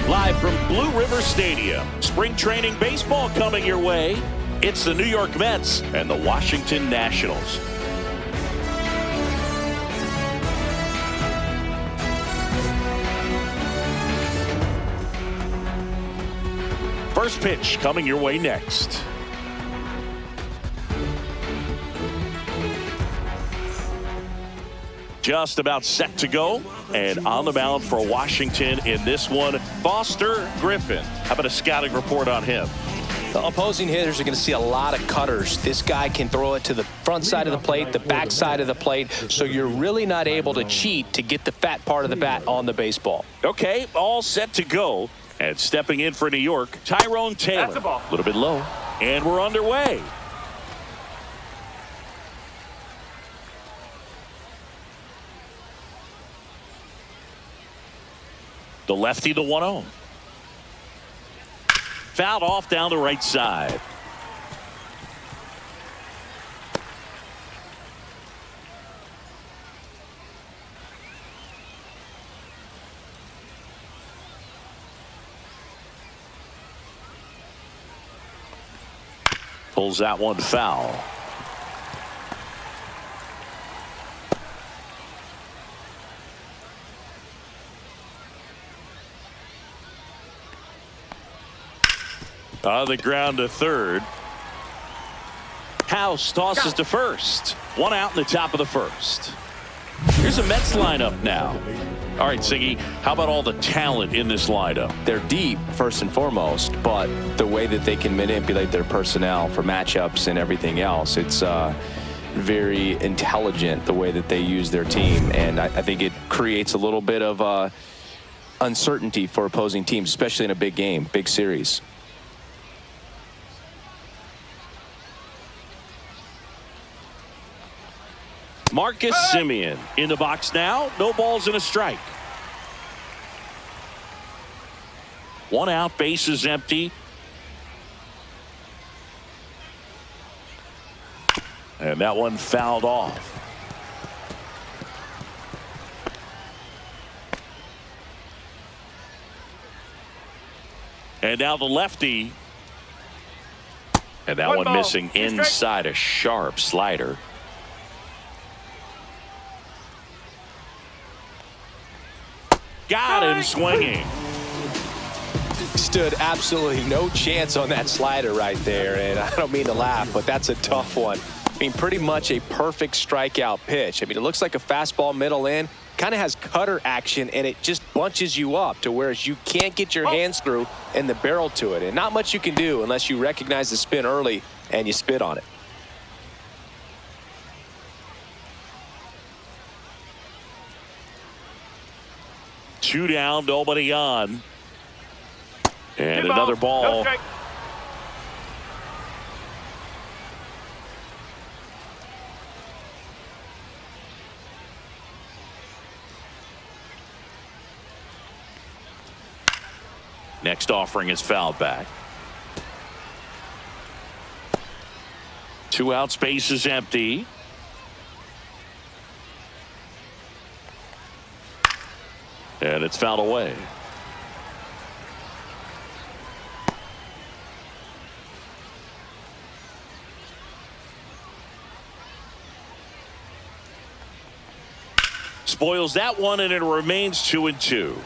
Live from Blue River Stadium, spring training baseball coming your way. It's the New York Mets and the Washington Nationals. First pitch coming your way next. Just about set to go. And on the mound for Washington in this one, Foster Griffin. How about a scouting report on him? The opposing hitters are going to see a lot of cutters. This guy can throw it to the front side of the plate, the back side of the plate, so you're really not able to cheat to get the fat part of the bat on the baseball. Okay, all set to go. And stepping in for New York, Tyrone Taylor. That's a ball. A little bit low. And we're underway. The lefty, the 1-0. Fouled off down the right side. Pulls that one foul. On the ground to third. House tosses to first. One out in the top of the first. Here's a Mets lineup now. All right, Siggy, how about all the talent in this lineup? They're deep, first and foremost, but the way that they can manipulate their personnel for matchups and everything else, it's very intelligent the way that they use their team. And I think it creates a little bit of uncertainty for opposing teams, especially in a big game, big series. Marcus Semien in the box now. No balls and a strike. One out, bases empty. And that one fouled off. And now the lefty. And that one missing inside, a sharp slider. Got him swinging. Stood absolutely no chance on that slider right there, and I don't mean to laugh, but that's a tough one. I mean, pretty much a perfect strikeout pitch. I mean, it looks like a fastball middle in, kind of has cutter action, and it just bunches you up to whereas you can't get your hands through and the barrel to it, and not much you can do unless you recognize the spin early and you spit on it. Two down, nobody on. And another ball. Next offering is fouled back. Two out, space is empty. And it's fouled away. Spoils that one, and it remains 2-2.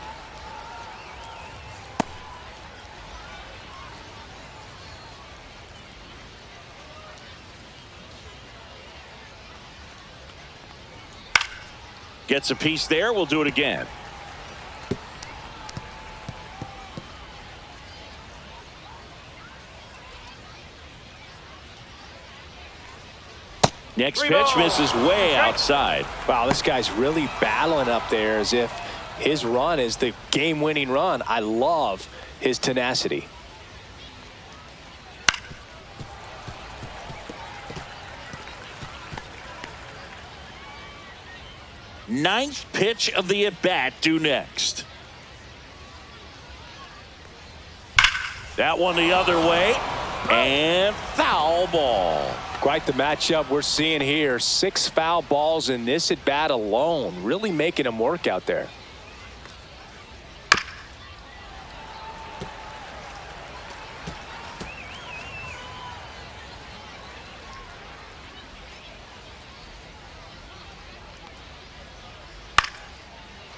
Gets a piece there. We'll do it again. Next pitch misses way outside. Wow, this guy's really battling up there as if his run is the game-winning run. I love his tenacity. Ninth pitch of the at-bat due next. That one the other way. And foul ball. Quite the matchup we're seeing here. 6 foul balls in this at bat alone. Really making him work out there.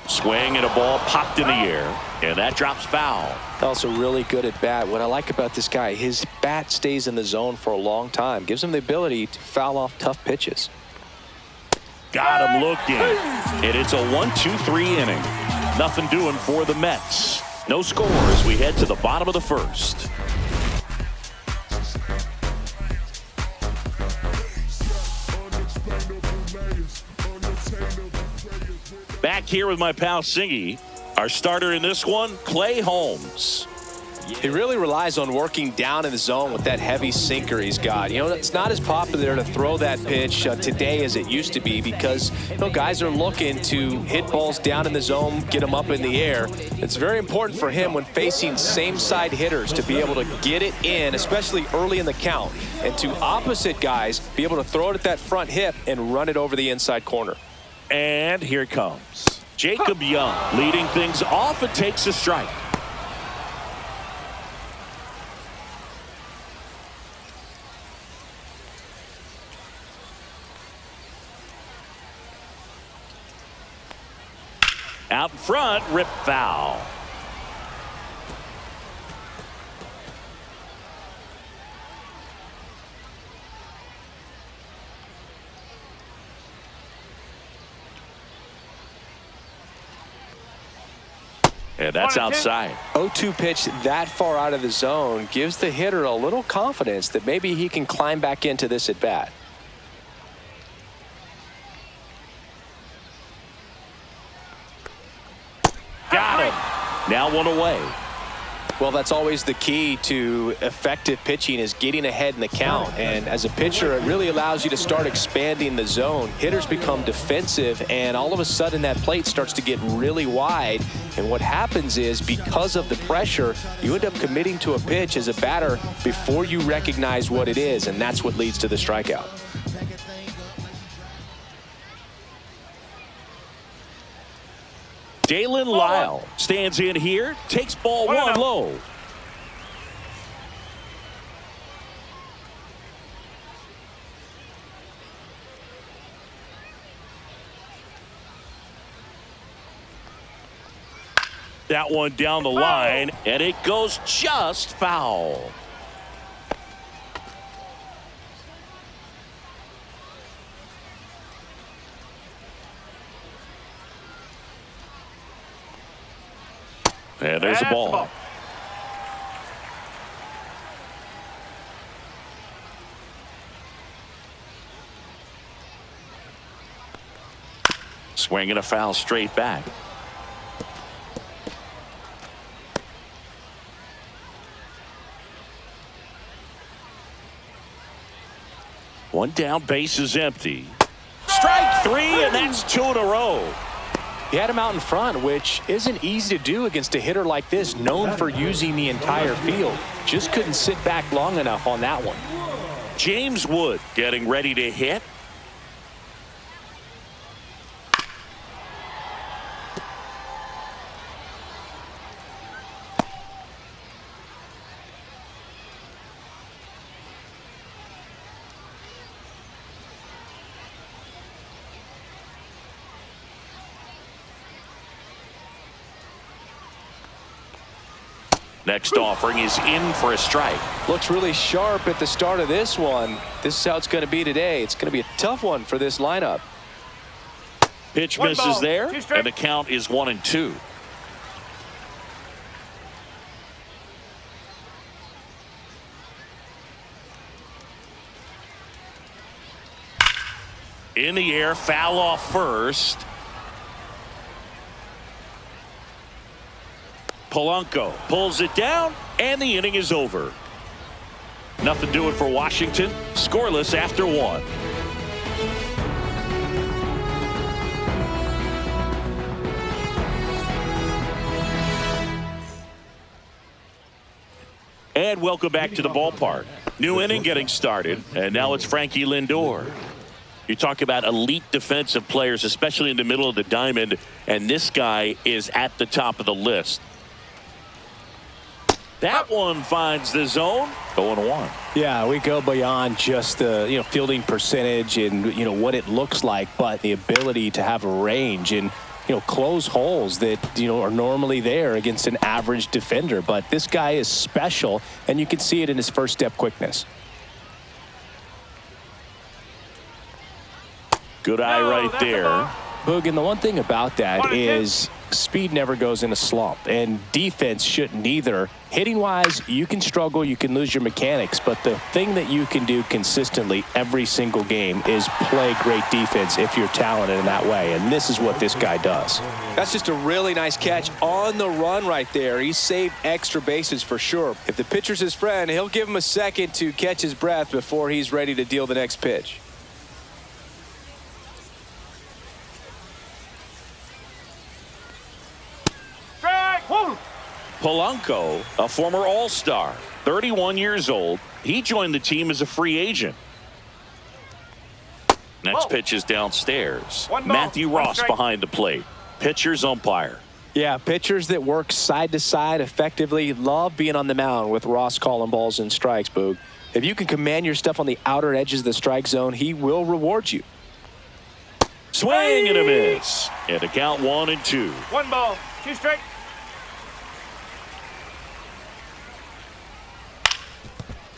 Swing and a ball popped in the air, and that drops foul. Also really good at bat. What I like about this guy, his bat stays in the zone for a long time. Gives him the ability to foul off tough pitches. Got him looking. And it's a 1-2-3 inning. Nothing doing for the Mets. No score as we head to the bottom of the first. Back here with my pal Singy. Our starter in this one, Clay Holmes. He really relies on working down in the zone with that heavy sinker he's got. You know, it's not as popular to throw that pitch today as it used to be because, you know, guys are looking to hit balls down in the zone, get them up in the air. It's very important for him when facing same side hitters to be able to get it in, especially early in the count, and to opposite guys be able to throw it at that front hip and run it over the inside corner. And here it comes. Jacob Young leading things off. It takes a strike. Out in front, rip foul. And that's outside. 0-2 pitch that far out of the zone gives the hitter a little confidence that maybe he can climb back into this at bat. Got him. Now one away. Well, that's always the key to effective pitching is getting ahead in the count. And as a pitcher, it really allows you to start expanding the zone. Hitters become defensive, and all of a sudden that plate starts to get really wide. And what happens is because of the pressure, you end up committing to a pitch as a batter before you recognize what it is, and that's what leads to the strikeout. Daylen Lile stands in here, takes ball one low. That one down the line, and it goes just foul. And there's the ball. Swinging a foul straight back. One down, base is empty. Strike three, and that's 2 in a row. He had him out in front, which isn't easy to do against a hitter like this, known for using the entire field. Just couldn't sit back long enough on that one. James Wood getting ready to hit. Next offering is in for a strike. Looks really sharp at the start of this one. This is how it's going to be today. It's going to be a tough one for this lineup. Pitch misses there, and the count is 1-2. In the air, foul off first. Polanco pulls it down, and the inning is over. Nothing doing for Washington. Scoreless after one. And welcome back to the ballpark. New inning getting started, and now it's Frankie Lindor. You talk about elite defensive players, especially in the middle of the diamond, and this guy is at the top of the list. That one finds the zone. 0-1. Yeah, we go beyond just the fielding percentage and what it looks like, but the ability to have a range and close holes that are normally there against an average defender. But this guy is special, and you can see it in his first step quickness. Good eye right there. Boog, and the one thing about that is speed never goes in a slump, and defense shouldn't either. Hitting-wise, you can struggle, you can lose your mechanics, but the thing that you can do consistently every single game is play great defense if you're talented in that way, and this is what this guy does. That's just a really nice catch on the run right there. He saved extra bases for sure. If the pitcher's his friend, he'll give him a second to catch his breath before he's ready to deal the next pitch. Polanco, a former All-Star, 31 years old. He joined the team as a free agent. Next pitch is downstairs. Matthew Ross behind the plate. Pitcher's umpire. Yeah, pitchers that work side to side effectively love being on the mound with Ross calling balls and strikes, Boog. If you can command your stuff on the outer edges of the strike zone, he will reward you. Swing and a miss. And a count 1-2. 1 ball, 2 strikes.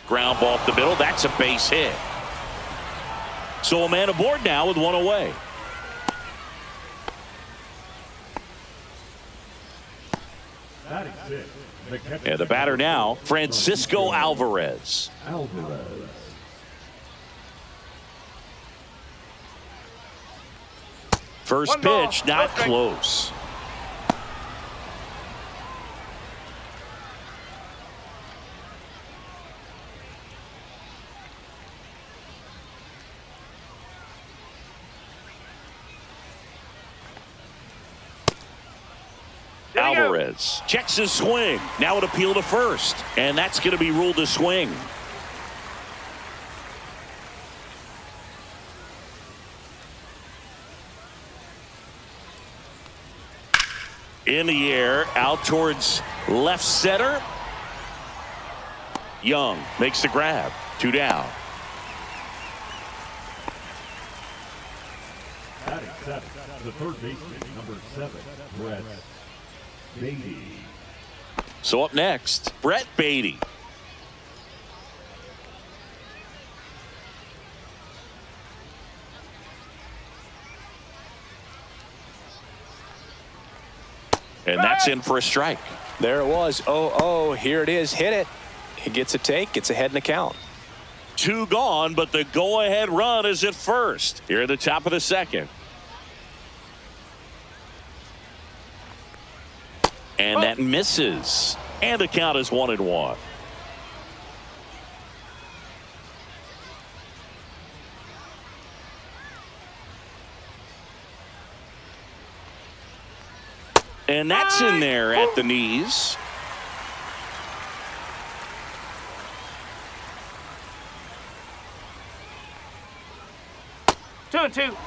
Ground ball up the middle. That's a base hit. So a man aboard now with 1 away. And the batter now, Francisco Alvarez. First pitch, not close. Alvarez checks his swing. Now it appeal to first, and that's going to be ruled a swing. In the air, out towards left center. Young makes the grab. 2 down. The third baseman, number 7, Brett Batey. So up next, Brett Batey. And that's in for a strike. There it was. 0-0. Here it is. Hit it. He gets a take. Gets ahead in the count. 2 gone, but the go-ahead run is at first. Here at the top of the second. And that misses. And the count is 1-1. And that's in there at the knees. Two and two.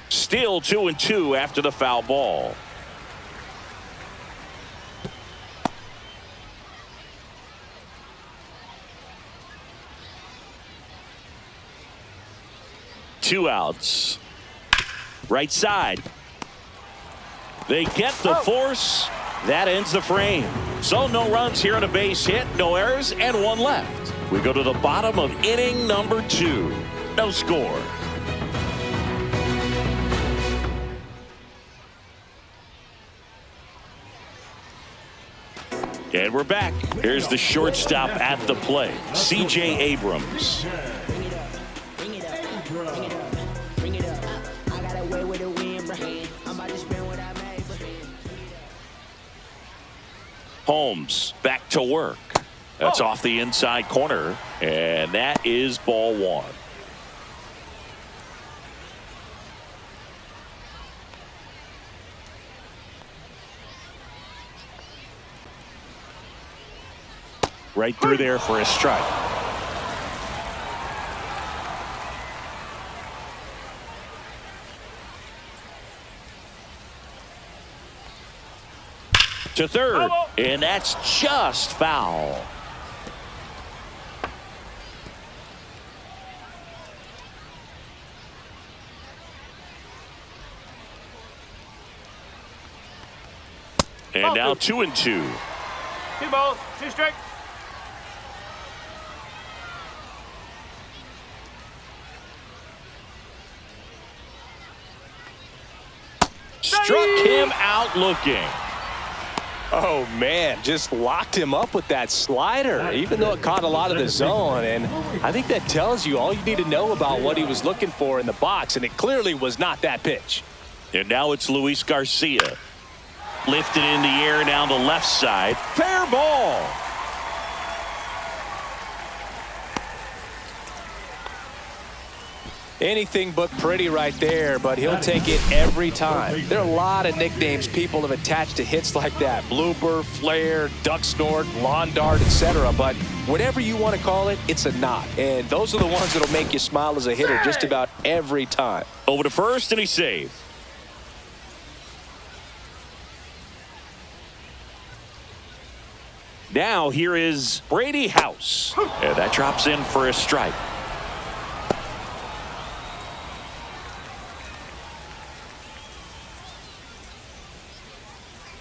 Still 2-2 after the foul ball. Two outs. Right side. They get the force. That ends the frame. So no runs here on a base hit, no errors, and 1 left. We go to the bottom of inning number 2. No score. And we're back. Here's the shortstop at the plate, CJ Abrams. Holmes back to work. That's off the inside corner, and that is ball 1. Right through there for a strike. To third, and that's just foul. And now 2-2. 2 balls, 2 strikes. Struck him out looking. Oh, man, just locked him up with that slider, even though it caught a lot of the zone. And I think that tells you all you need to know about what he was looking for in the box, and it clearly was not that pitch. And now it's Luis Garcia. Lifted in the air down the left side. Fair ball. Anything but pretty right there, but he'll take it every time. There are a lot of nicknames people have attached to hits like that. Blooper, flare, duck snort, lawn dart, etc. But whatever you want to call it, it's a knot. And those are the ones that'll make you smile as a hitter just about every time. Over to first, and he saved. Now here is Brady House. And that drops in for a strike.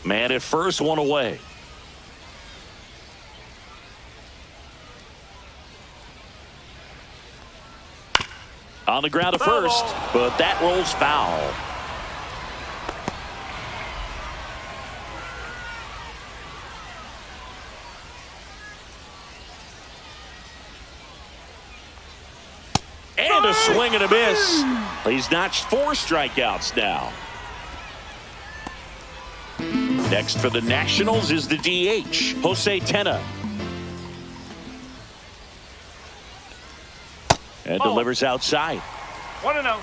Man at first, one away. On the ground to first, but that rolls foul. And a swing and a miss. He's notched 4 strikeouts now. Next for the Nationals is the DH, Jose Tena. And delivers outside. 1-0.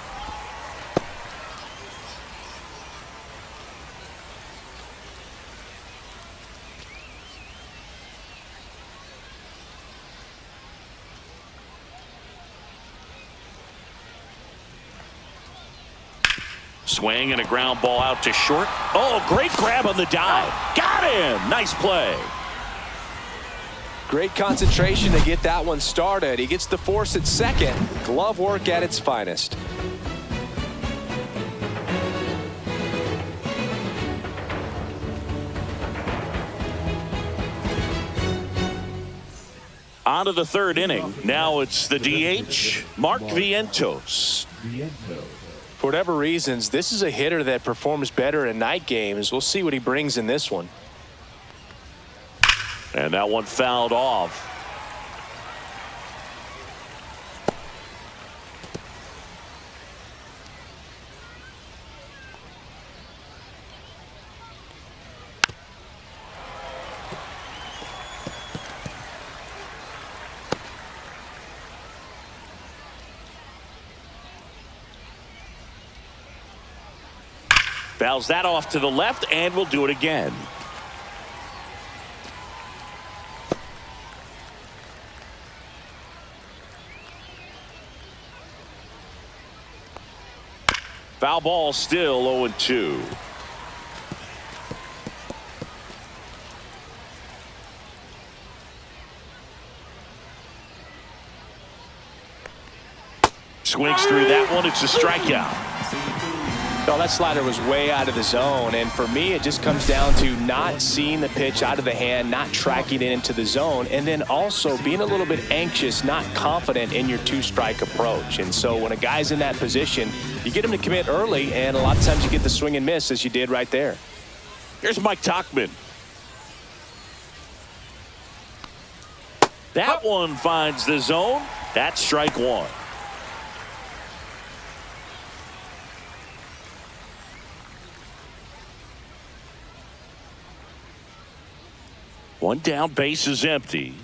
Swing and a ground ball out to short. Oh, great grab on the dive. Got him. Nice play. Great concentration to get that one started. He gets the force at second. Glove work at its finest. On to the third inning. Now it's the DH, Mark Vientos. For whatever reasons, this is a hitter that performs better in night games. We'll see what he brings in this one. And that one fouled off. Fouls that off to the left, and we'll do it again. Foul ball, still 0-2. Swings through that one. It's a strikeout. No, that slider was way out of the zone, and for me it just comes down to not seeing the pitch out of the hand, not tracking it into the zone, and then also being a little bit anxious, not confident in your 2-strike approach. And so when a guy's in that position, you get him to commit early, and a lot of times you get the swing and miss as you did right there. Here's Mike Tauchman. That one finds the zone. That's strike 1. One down, base is empty.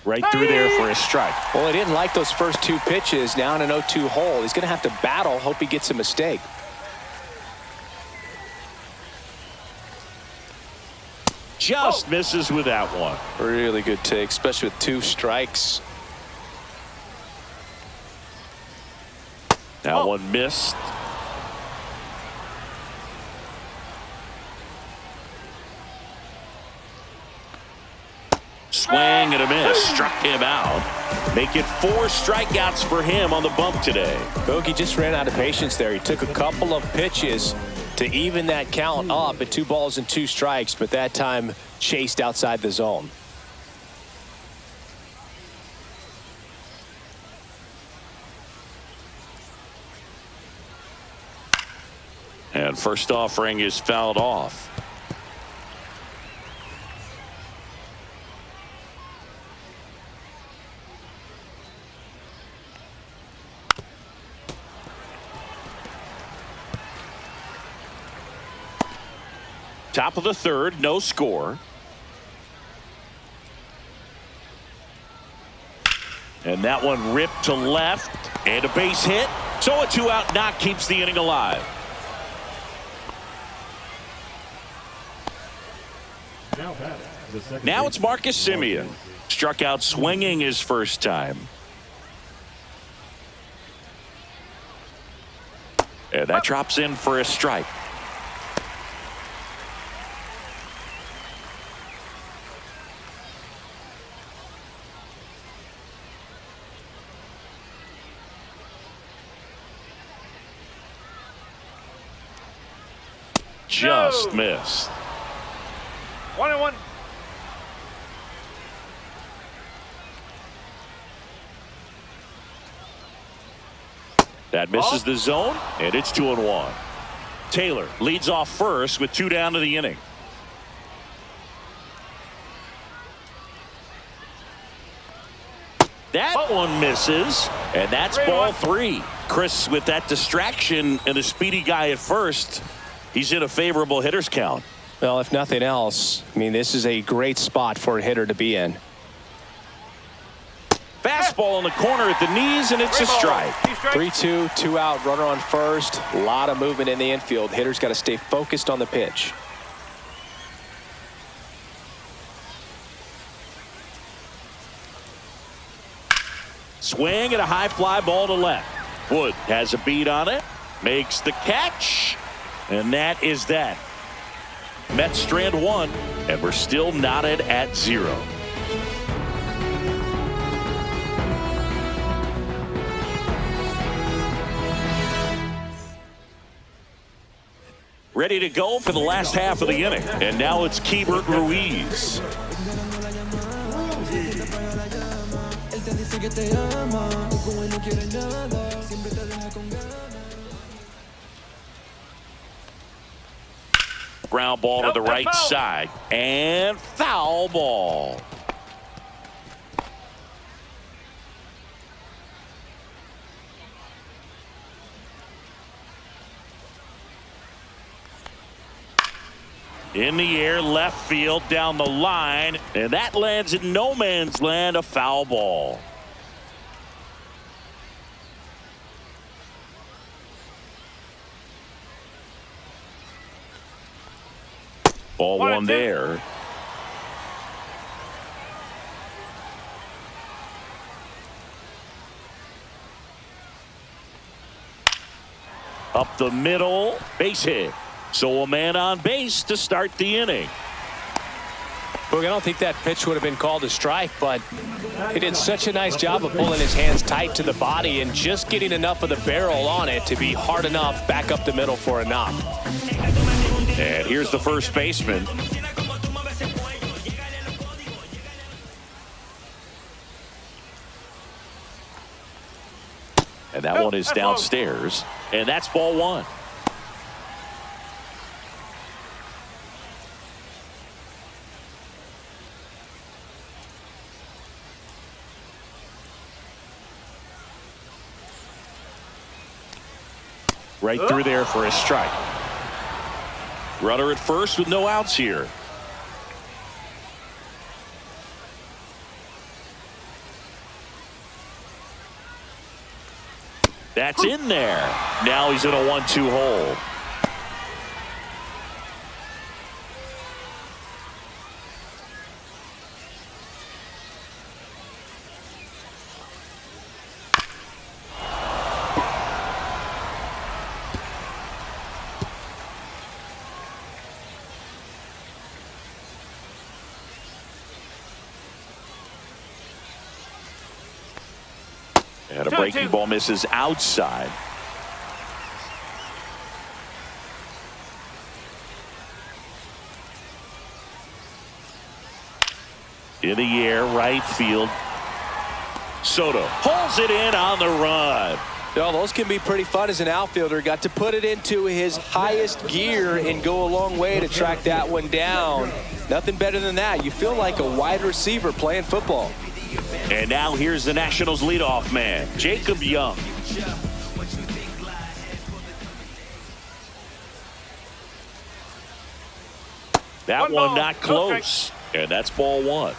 Right through there for a strike. Well, he didn't like those first 2 pitches. Now in an 0-2 hole, he's going to have to battle, hope he gets a mistake. just misses with that one. Really good take, especially with 2 strikes. That one missed. Swing and a miss. Struck him out. Make it 4 strikeouts for him on the bump today. Bogey just ran out of patience there. He took a couple of pitches to even that count up at 2 balls and 2 strikes, but that time chased outside the zone. And first offering is fouled off. Top of the 3rd, no score. And that one ripped to left and a base hit. So a 2-out knock keeps the inning alive. Now it's Marcus Semien. Struck out swinging his first time. And that drops in for a strike. Just missed. 1-1. That misses the zone, and it's 2-1. Taylor leads off first with 2 down to the inning. That one misses, and that's ball 3. Chris, with that distraction and a speedy guy at first, he's in a favorable hitter's count. Well, if nothing else, I mean, this is a great spot for a hitter to be in. Fastball in the corner at the knees, and it's a strike. 3-2, 2-out, runner on first. A lot of movement in the infield. Hitter's got to stay focused on the pitch. Swing and a high fly ball to left. Wood has a beat on it, makes the catch, and that is that. Mets strand 1, and we're still knotted at 0. Ready to go for the last half of the inning, and now it's Keibert Ruiz. Ground ball to the right side, and foul ball. In the air, left field, down the line, and that lands in no man's land, a foul ball. Ball 1 there. Up the middle, base hit. So a man on base to start the inning. Look, I don't think that pitch would have been called a strike, but he did such a nice job of pulling his hands tight to the body and just getting enough of the barrel on it to be hard enough back up the middle for a knock. And here's the first baseman. And that one is downstairs, and that's ball 1. Right through there for a strike. Runner at first with no outs here. That's in there. Now he's in a 1-2 hole. And a breaking ball misses outside. In the air, right field. Soto pulls it in on the run. Well, those can be pretty fun as an outfielder. Got to put it into his highest gear and go a long way to track that one down. Nothing better than that. You feel like a wide receiver playing football. And now here's the Nationals leadoff man, Jacob Young. That one not close. And that's ball one.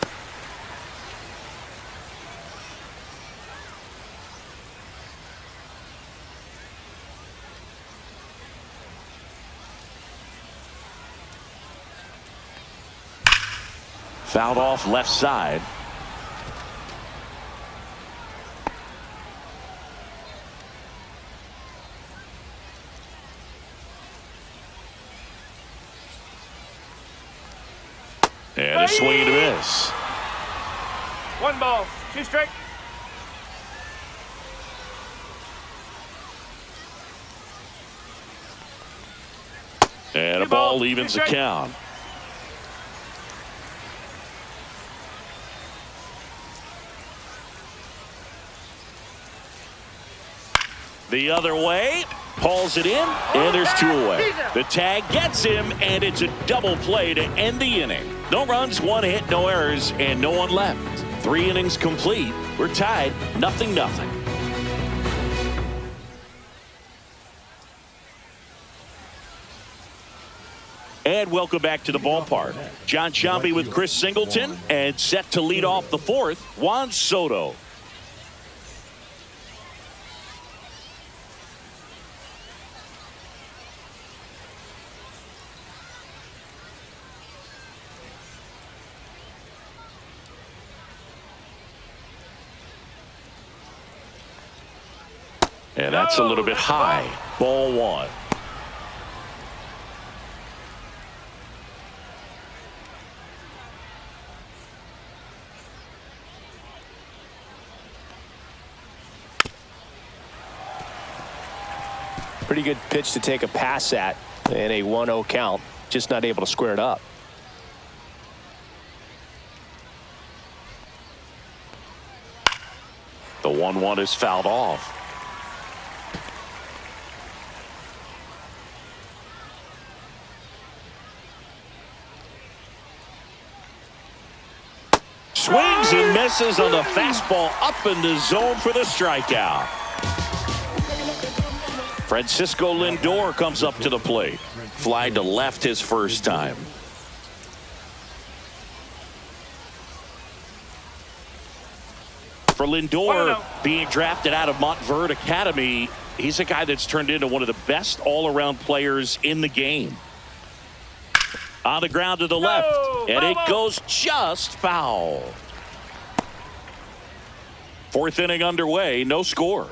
Fouled off left side. And a swing and a miss. 1 ball, 2 strike. And a ball evens the count. The other way, pulls it in, and there's 2 away. The tag gets him, and it's a double play to end the inning. No runs, 1 hit, no errors, and no one left. 3 innings complete. We're tied, 0-0. And welcome back to the ballpark. John Sciambi with Chris Singleton, and set to lead off the 4th, Juan Soto. And that's a little bit high. Ball 1. Pretty good pitch to take a pass at in a 1-0 count. Just not able to square it up. The 1-1 is fouled off. Swings and misses on the fastball up in the zone for the strikeout. Francisco Lindor comes up to the plate. Fly to left his first time. For Lindor, being drafted out of Montverde Academy, he's a guy that's turned into one of the best all-around players in the game. On the ground to the left, and it goes just foul. 4th inning underway, no score.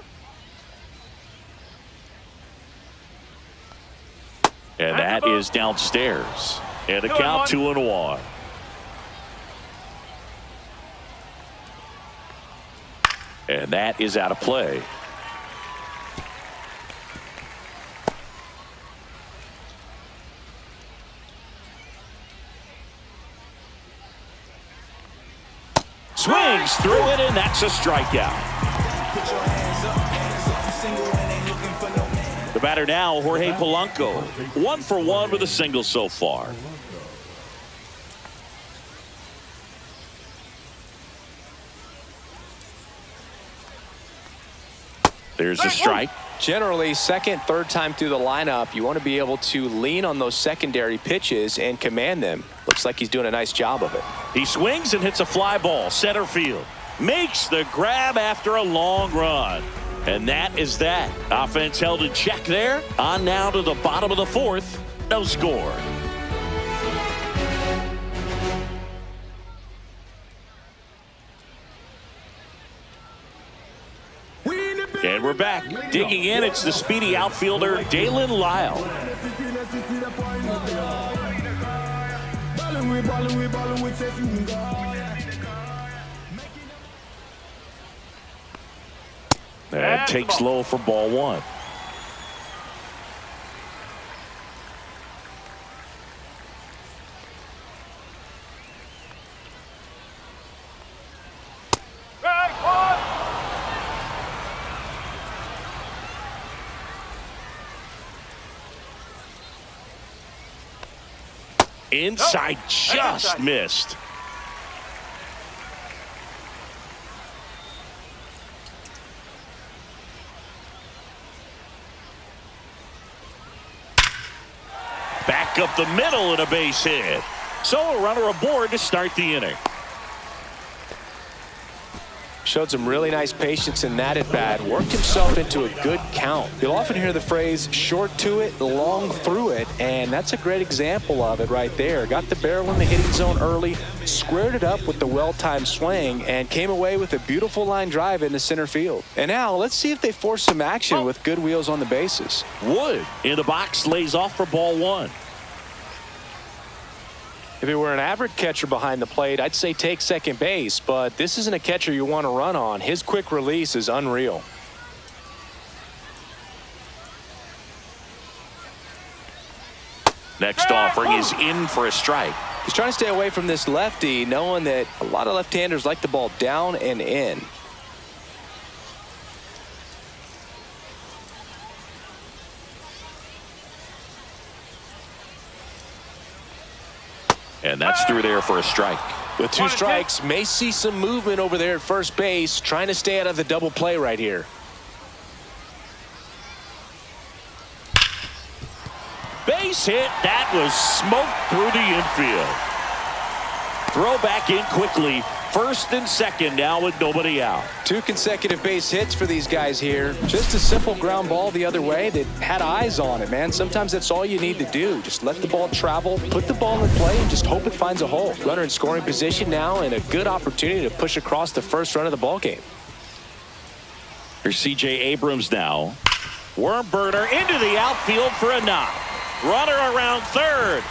And that is downstairs. And the count 2-1. And that is out of play. Swings through it, and that's a strikeout. The batter now, Jorge Polanco. 1 for 1 with a single so far. There's a strike. Generally, second, third time through the lineup, you want to be able to lean on those secondary pitches and command them. Looks like he's doing a nice job of it. He swings and hits a fly ball center field. Makes the grab after a long run. And that is that. Offense held in check there. On now to the bottom of the 4th. No score. And we're back. Digging in, it's the speedy outfielder, Daylen Lile. And takes low for ball one. Inside, just missed. Back up the middle and a base hit. So a runner aboard to start the inning. Showed some really nice patience in that at bat. Worked himself into a good count. You'll often hear the phrase short to it, long through it, and that's a great example of it right there. Got the barrel in the hitting zone early, squared it up with the well-timed swing, and came away with a beautiful line drive into center field. And now let's see if they force some action with good wheels on the bases. Wood in the box, lays off for ball one. If it were an average catcher behind the plate, I'd say take second base, but this isn't a catcher you want to run on. His quick release is unreal. Next offering is in for a strike. He's trying to stay away from this lefty, knowing that a lot of left-handers like the ball down and in. And that's through there for a strike. With two strikes, may see some movement over there at first base, trying to stay out of the double play right here. Base hit. That was smoked through the infield. Throw back in quickly. First and second now with nobody out. Two consecutive base hits for these guys here. Just a simple ground ball the other way that had eyes on it, man. Sometimes that's all you need to do. Just let the ball travel, put the ball in play, and just hope it finds a hole. Runner in scoring position now, and a good opportunity to push across the first run of the ball game. Here's CJ Abrams now. Worm burner into the outfield for a knock. Runner around third.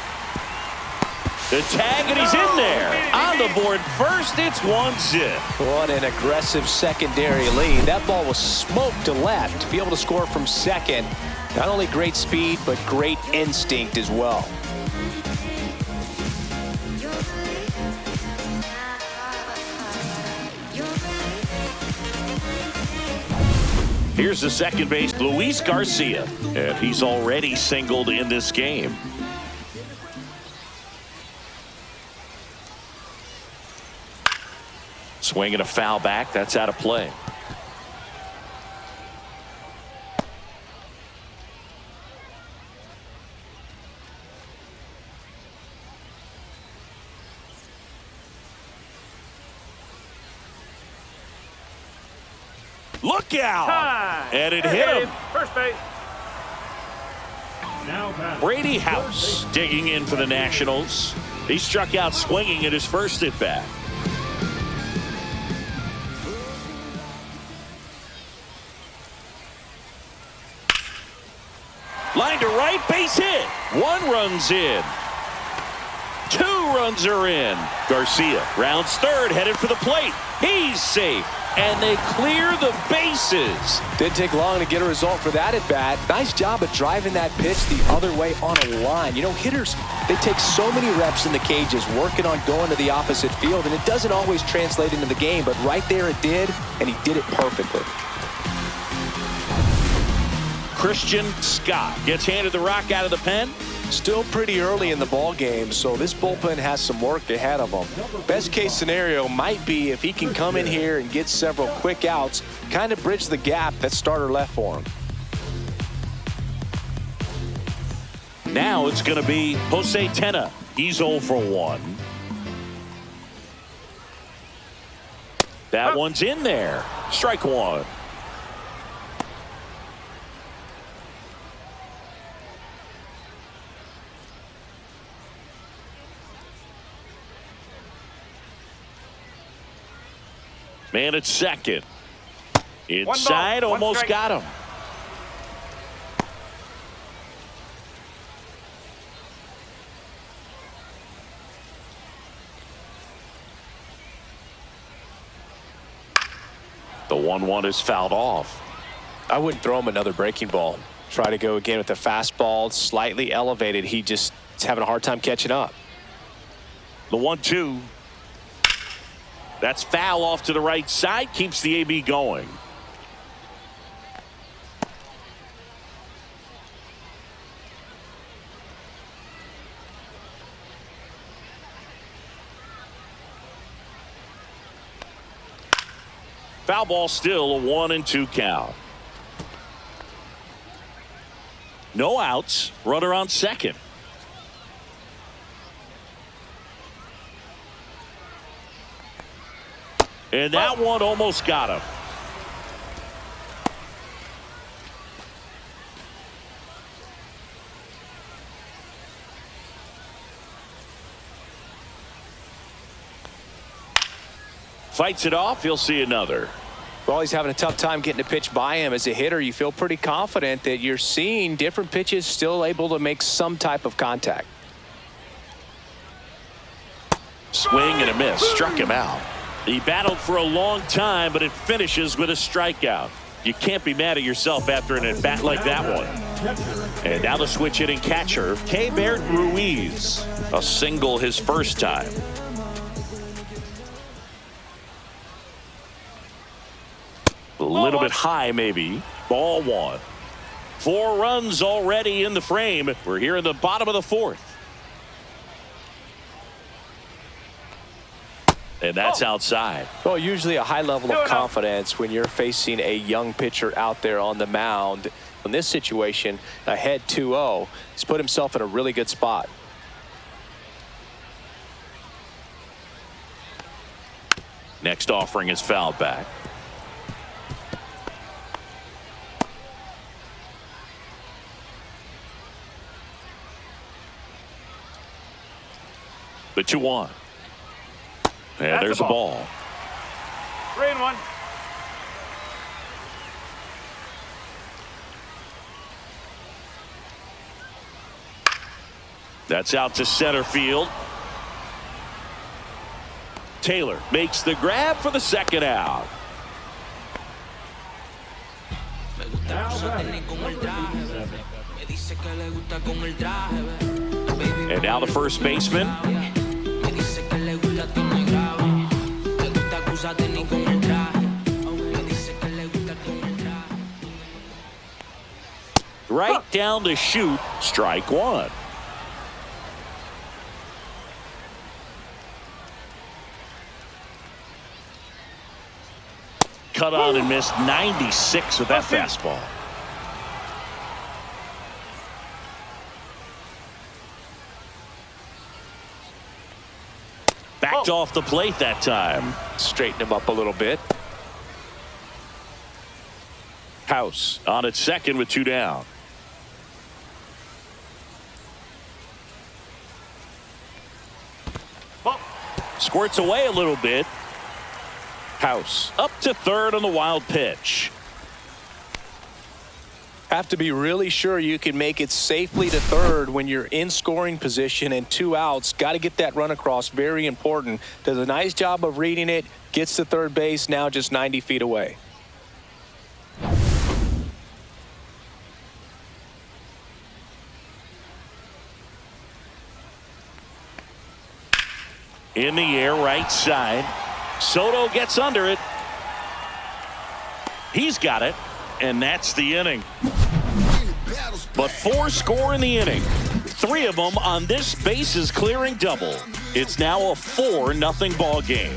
The tag, and he's in there. On the board first, it's 1-0. What an aggressive secondary lead. That ball was smoked to left. To be able to score from second, not only great speed, but great instinct as well. Here's the second base, Luis Garcia. And he's already singled in this game. Swinging a foul back. That's out of play. Look out! Time. And it hit him. First base. Brady House digging in for the Nationals. He struck out swinging at his first at bat. Line to right, base hit. One run's in. Two runs are in. Garcia rounds third, headed for the plate. He's safe, and they clear the bases. Didn't take long to get a result for that at bat. Nice job of driving that pitch the other way on a line. You know, hitters, they take so many reps in the cages working on going to the opposite field, and it doesn't always translate into the game, but right there it did, and he did it perfectly. Christian Scott gets handed the rock out of the pen. Still pretty early in the ball game, so this bullpen has some work ahead of them. Best case scenario might be if he can come in here and get several quick outs, kind of bridge the gap that starter left for him. Now it's going to be Jose Tena. He's 0 for 1. That one's in there. Strike one. Man at second. Inside, almost got him. The 1-1 is fouled off. I wouldn't throw him another breaking ball. Try to go again with the fastball, slightly elevated. He just is having a hard time catching up. The 1-2. That's foul off to the right side. Keeps the AB going. Foul ball, still a 1-2 count. No outs. Runner on second. And that one almost got him. Fights it off. He'll see another. Well, he's having a tough time getting a pitch by him. As a hitter, you feel pretty confident that you're seeing different pitches still able to make some type of contact. Swing and a miss. Struck him out. He battled for a long time, but it finishes with a strikeout. You can't be mad at yourself after an at-bat like that one. And now the switch hitting catcher, Keibert Ruiz. A single his first time. A little bit high, maybe. Ball one. 4 runs already in the frame. We're here in the bottom of the 4th. And that's outside. Well, usually a high level of confidence when you're facing a young pitcher out there on the mound. In this situation, ahead 2-0, he's put himself in a really good spot. Next offering is fouled back. The 2-1. And there's a ball. 3-1. That's out to center field. Taylor makes the grab for the second out. And now the first baseman. Right down the chute. Strike one. Cut on and missed. 96 with that fastball. Backed off the plate that time. Straighten him up a little bit. House on at second with 2 down. Squirts away a little bit. House up to third on the wild pitch. Have to be really sure you can make it safely to third when you're in scoring position and 2 outs. Got to get that run across. Very important. Does a nice job of reading it. Gets to third base, now just 90 feet away. In the air, right side. Soto gets under it. He's got it, and that's the inning. But 4 score in the inning. 3 of them on this bases clearing double. It's now a 4-0 ball game.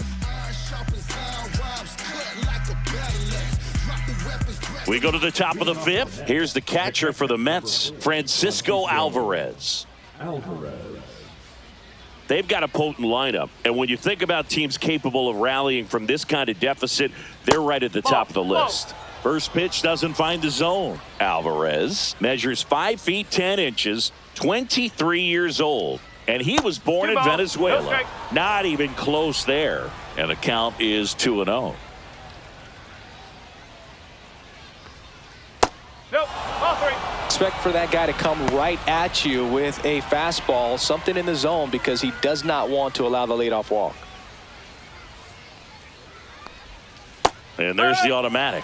We go to the top of the 5th. Here's the catcher for the Mets, Francisco Alvarez. They've got a potent lineup, and when you think about teams capable of rallying from this kind of deficit, they're right at the top of the list. First pitch doesn't find the zone. Alvarez measures 5 feet 10 inches, 23 years old, and he was born in Venezuela. Not even close there, and the count is 2-0. Nope, ball 3. Expect for that guy to come right at you with a fastball, something in the zone, because he does not want to allow the leadoff walk. And there's the automatic.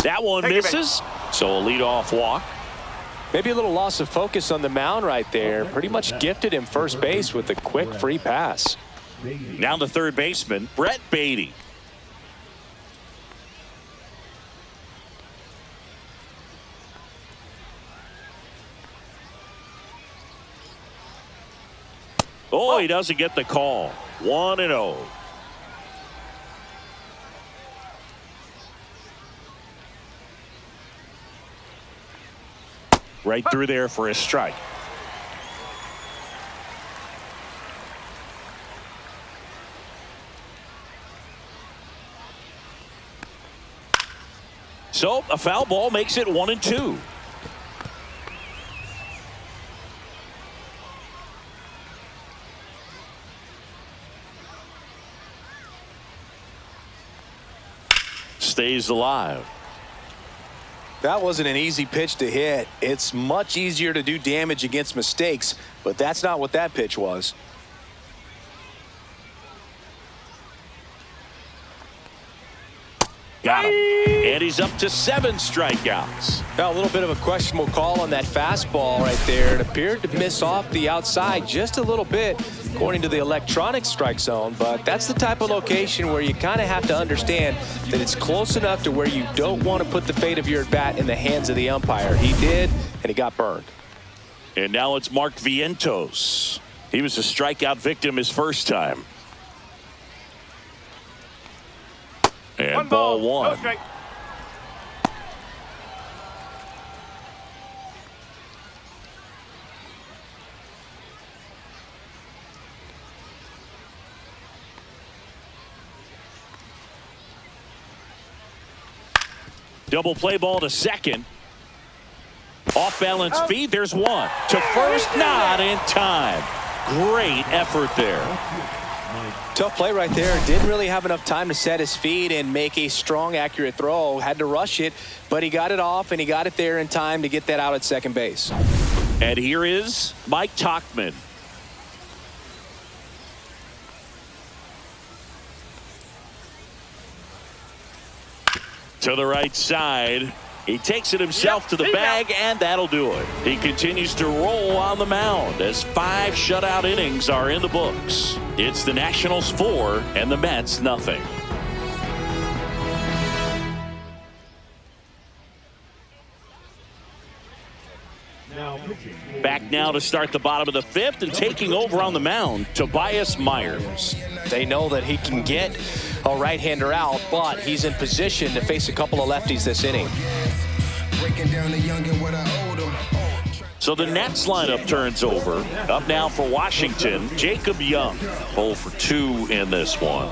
That one misses, so a leadoff walk. Maybe a little loss of focus on the mound right there. Pretty much gifted him first base with a quick free pass. Now the third baseman, Brett Batey. Oh, he doesn't get the call. 1-0. Right through there for a strike. So a foul ball makes it 1-2. Stays alive. That wasn't an easy pitch to hit. It's much easier to do damage against mistakes, but that's not what that pitch was. Got him. And he's up to 7 strikeouts. Now a little bit of a questionable call on that fastball right there. It appeared to miss off the outside just a little bit, according to the electronic strike zone. But that's the type of location where you kind of have to understand that it's close enough to where you don't want to put the fate of your at-bat in the hands of the umpire. He did, and he got burned. And now it's Mark Vientos. He was a strikeout victim his first time. And ball one. No strike. Double play ball to second. Off balance feed. There's one. To first, not in time. Great effort there. Tough play right there. Didn't really have enough time to set his feet and make a strong, accurate throw. Had to rush it, but he got it off and he got it there in time to get that out at second base. And here is Mike Tauchman. To the right side. He takes it himself to the bag, and that'll do it. He continues to roll on the mound as 5 shutout innings are in the books. It's the Nationals 4 and the Mets nothing. Back now to start the bottom of the 5th, and taking over on the mound, Tobias Myers. They know that he can get a right-hander out, but he's in position to face a couple of lefties this inning. So the Nets lineup turns over. Up now for Washington, Jacob Young. 0 for 2 in this one.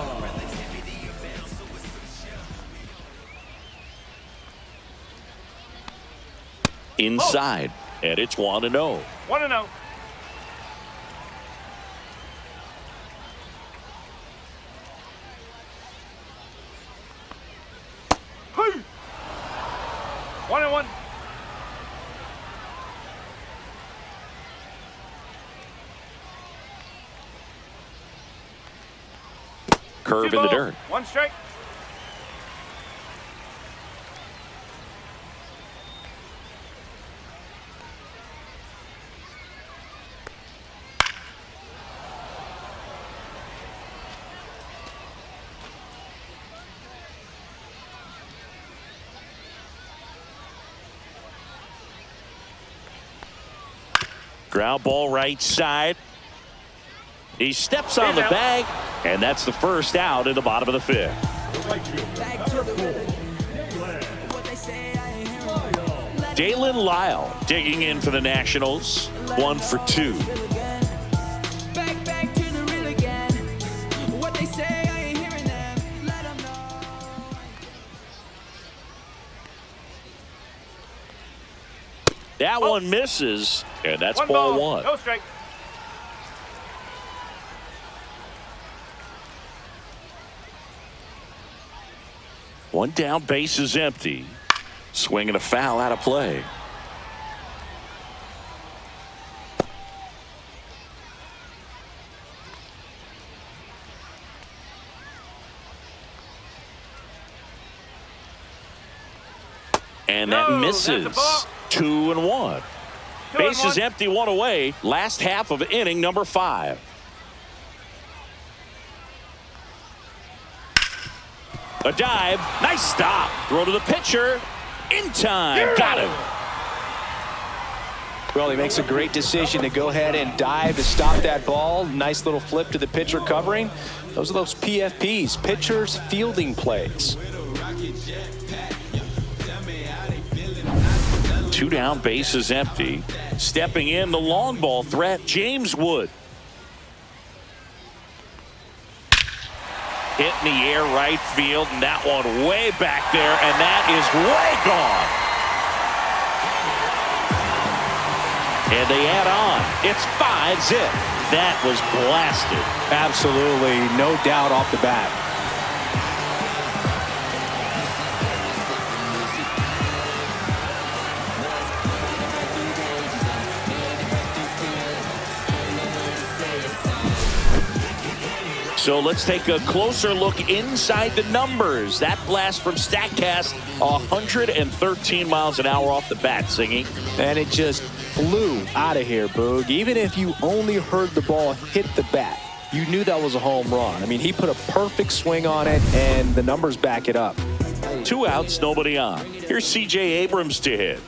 Inside, and it's 1-0. 1-0. Hey! 1-1. Curve in the dirt. 1 strike. Ground ball right side. He steps on the bag, and that's the first out in the bottom of the 5th. Daylen Lile digging in for the Nationals. 1 for 2. That one misses, and that's ball 1. No strike. One down, base is empty. Swinging a foul out of play. And that misses. 2-1. Bases empty, one away. Last half of inning number 5. A dive. Nice stop. Throw to the pitcher. In time. Got him. Well, he makes a great decision to go ahead and dive to stop that ball. Nice little flip to the pitcher covering. Those are those PFPs, pitchers fielding plays. 2 down, bases empty. Stepping in, the long ball threat, James Wood. Hit in the air right field, and that one way back there, and that is way gone. And they add on. It's 5-zip. That was blasted. Absolutely, no doubt off the bat. So let's take a closer look inside the numbers. That blast from StatCast, 113 miles an hour off the bat, Singy. And it just flew out of here, Boog. Even if you only heard the ball hit the bat, you knew that was a home run. I mean, he put a perfect swing on it, and the numbers back it up. 2 outs, nobody on. Here's CJ Abrams to hit.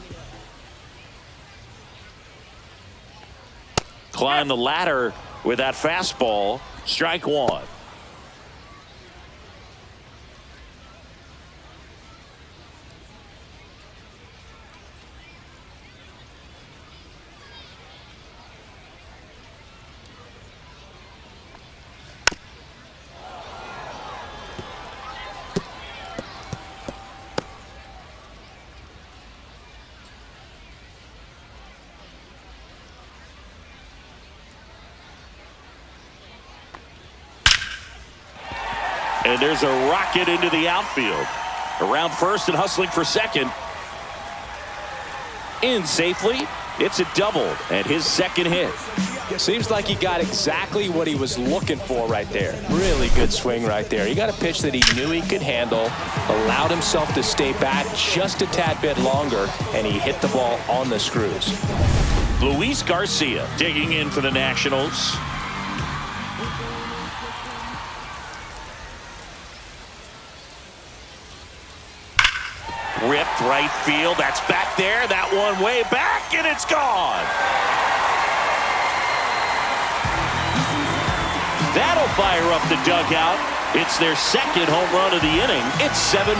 Climb the ladder with that fastball. Strike 1. And there's a rocket into the outfield. Around first and hustling for second. In safely. It's a double and his second hit. Seems like he got exactly what he was looking for right there. Really good swing right there. He got a pitch that he knew he could handle, allowed himself to stay back just a tad bit longer, and he hit the ball on the screws. Luis Garcia digging in for the Nationals. Ripped right field. That's back there. That one way back, and it's gone. That'll fire up the dugout. It's their second home run of the inning. It's 7-0.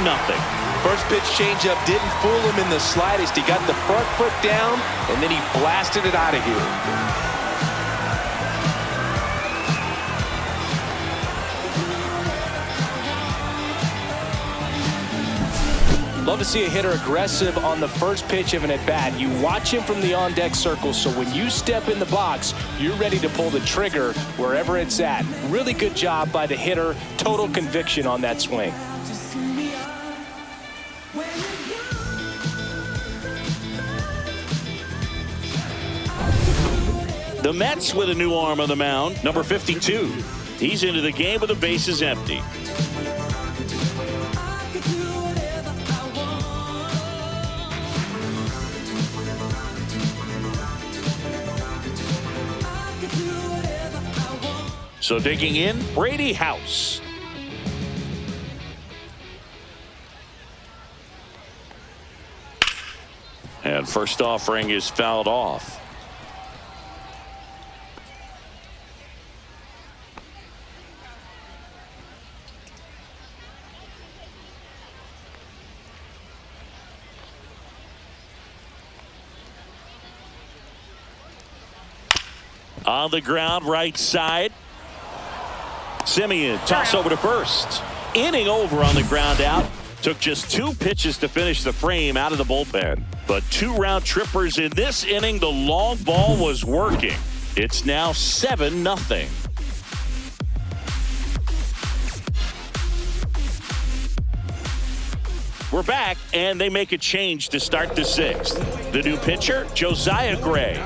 First pitch changeup didn't fool him in the slightest. He got the front foot down, and then he blasted it out of here. Love to see a hitter aggressive on the first pitch of an at-bat. You watch him from the on-deck circle, so when you step in the box, you're ready to pull the trigger wherever it's at. Really good job by the hitter. Total conviction on that swing. The Mets with a new arm on the mound, number 52. He's into the game with the bases empty. So digging in, Brady House. And first offering is fouled off. On the ground, right side. Semien toss over to first. Inning over on the ground out. Took just 2 pitches to finish the frame out of the bullpen. But 2 round trippers in this inning. The long ball was working. It's now 7-0. We're back, and they make a change to start the 6th. The new pitcher, Josiah Gray.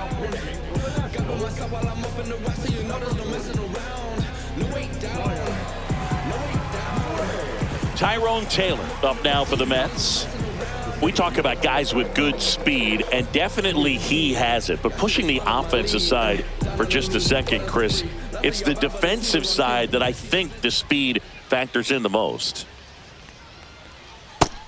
Tyrone Taylor up now for the Mets. We talk about guys with good speed, and definitely he has it. But pushing the offense aside for just a second, Chris, it's the defensive side that I think the speed factors in the most.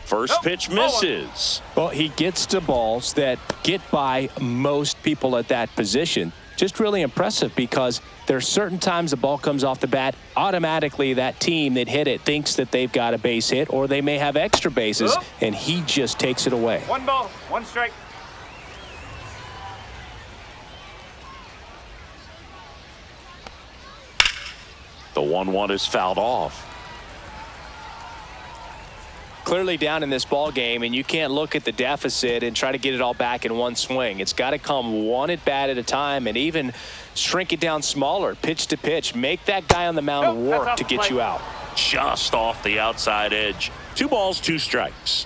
First pitch misses. Well, he gets to balls that get by most people at that position. Just really impressive because there are certain times the ball comes off the bat, automatically that team that hit it thinks that they've got a base hit, or they may have extra bases, and he just takes it away. 1 ball, 1 strike. The 1-1 is fouled off. Clearly down in this ball game, and you can't look at the deficit and try to get it all back in one swing. It's got to come one at bat at a time, and even shrink it down smaller, pitch to pitch. Make that guy on the mound work to get you out. Just off the outside edge. 2 balls, 2 strikes.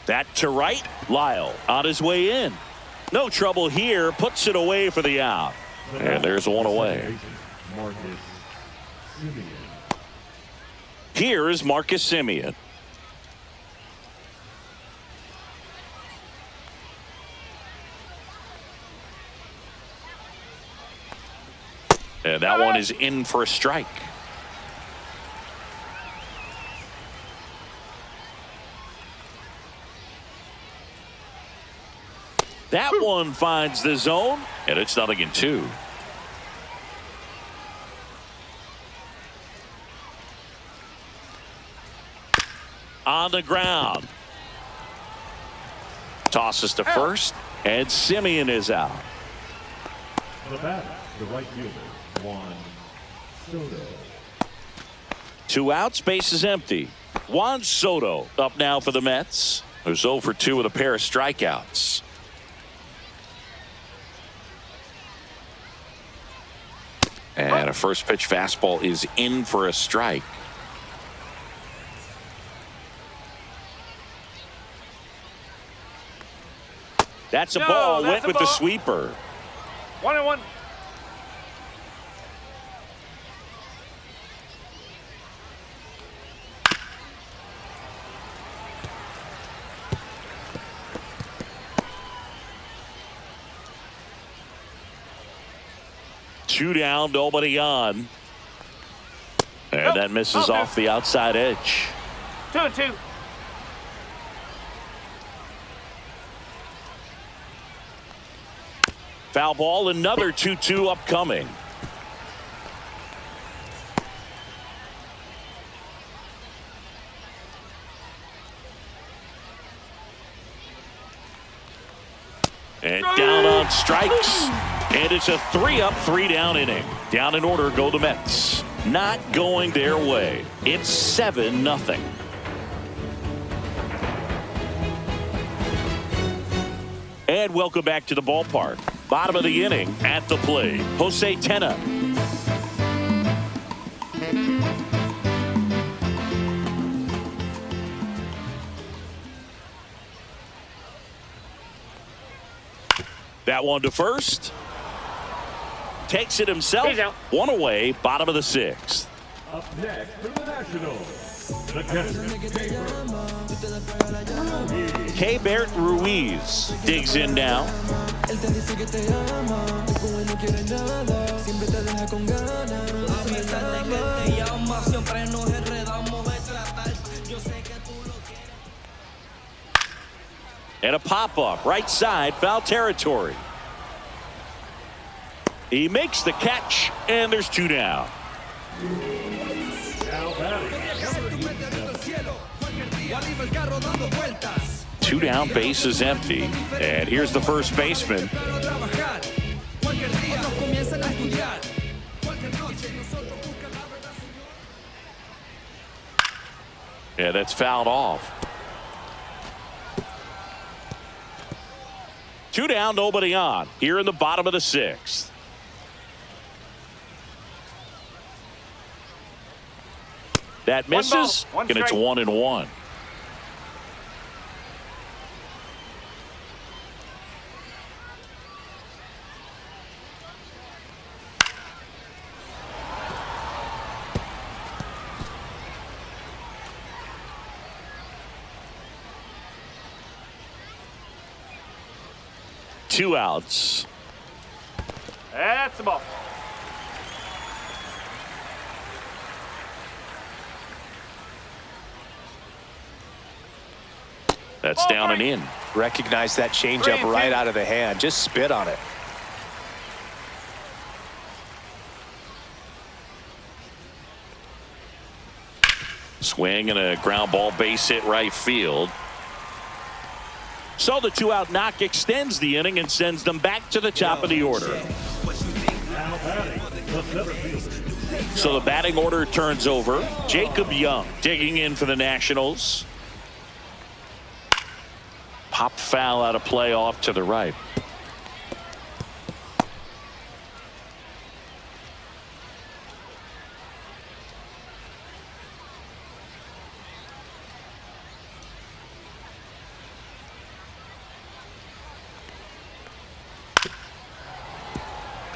That to right. Lile on his way in. No trouble here. Puts it away for the out. And there's one away. Marcus Semien. Here is Marcus Semien. And that one is in for a strike. That one finds the zone, and it's 0-2. On the ground. Tosses to first, and Semien is out. The batter, the right fielder, Juan Soto. 2 outs, base is empty. Juan Soto up now for the Mets, who's 0 for 2 with a pair of strikeouts. And a first pitch fastball is in for a strike. That's a ball. Went with the sweeper. 1-1. Two down, nobody on. And that misses off the outside edge. 2-2. Foul ball, another 2-2 upcoming. And down on strikes. And it's a 3-up, 3-down inning. Down in order go the Mets. Not going their way. It's 7-0. And welcome back to the ballpark. Bottom of the inning at the plate, Jose Tena. That one to first. Takes it himself. One away, bottom of the 6th. Up next for the Nationals, the catcher, Keibert Ruiz digs in now. And a pop-up, right side, foul territory. He makes the catch, and there's 2 down. now batting, number 2 down, base is empty. And here's the first baseman. Yeah, that's fouled off. 2 down, nobody on. Here in the bottom of the 6th. That misses, and it's 1-1. 2 outs. That's the ball. That's down and in. Recognize that changeup right out of the hand. Just spit on it. Swing and a ground ball, base hit right field. So the 2-out knock extends the inning and sends them back to the top of the order. Now batting, the center fielder. So the batting order turns over. Jacob Young digging in for the Nationals. Pop foul out of play off to the right.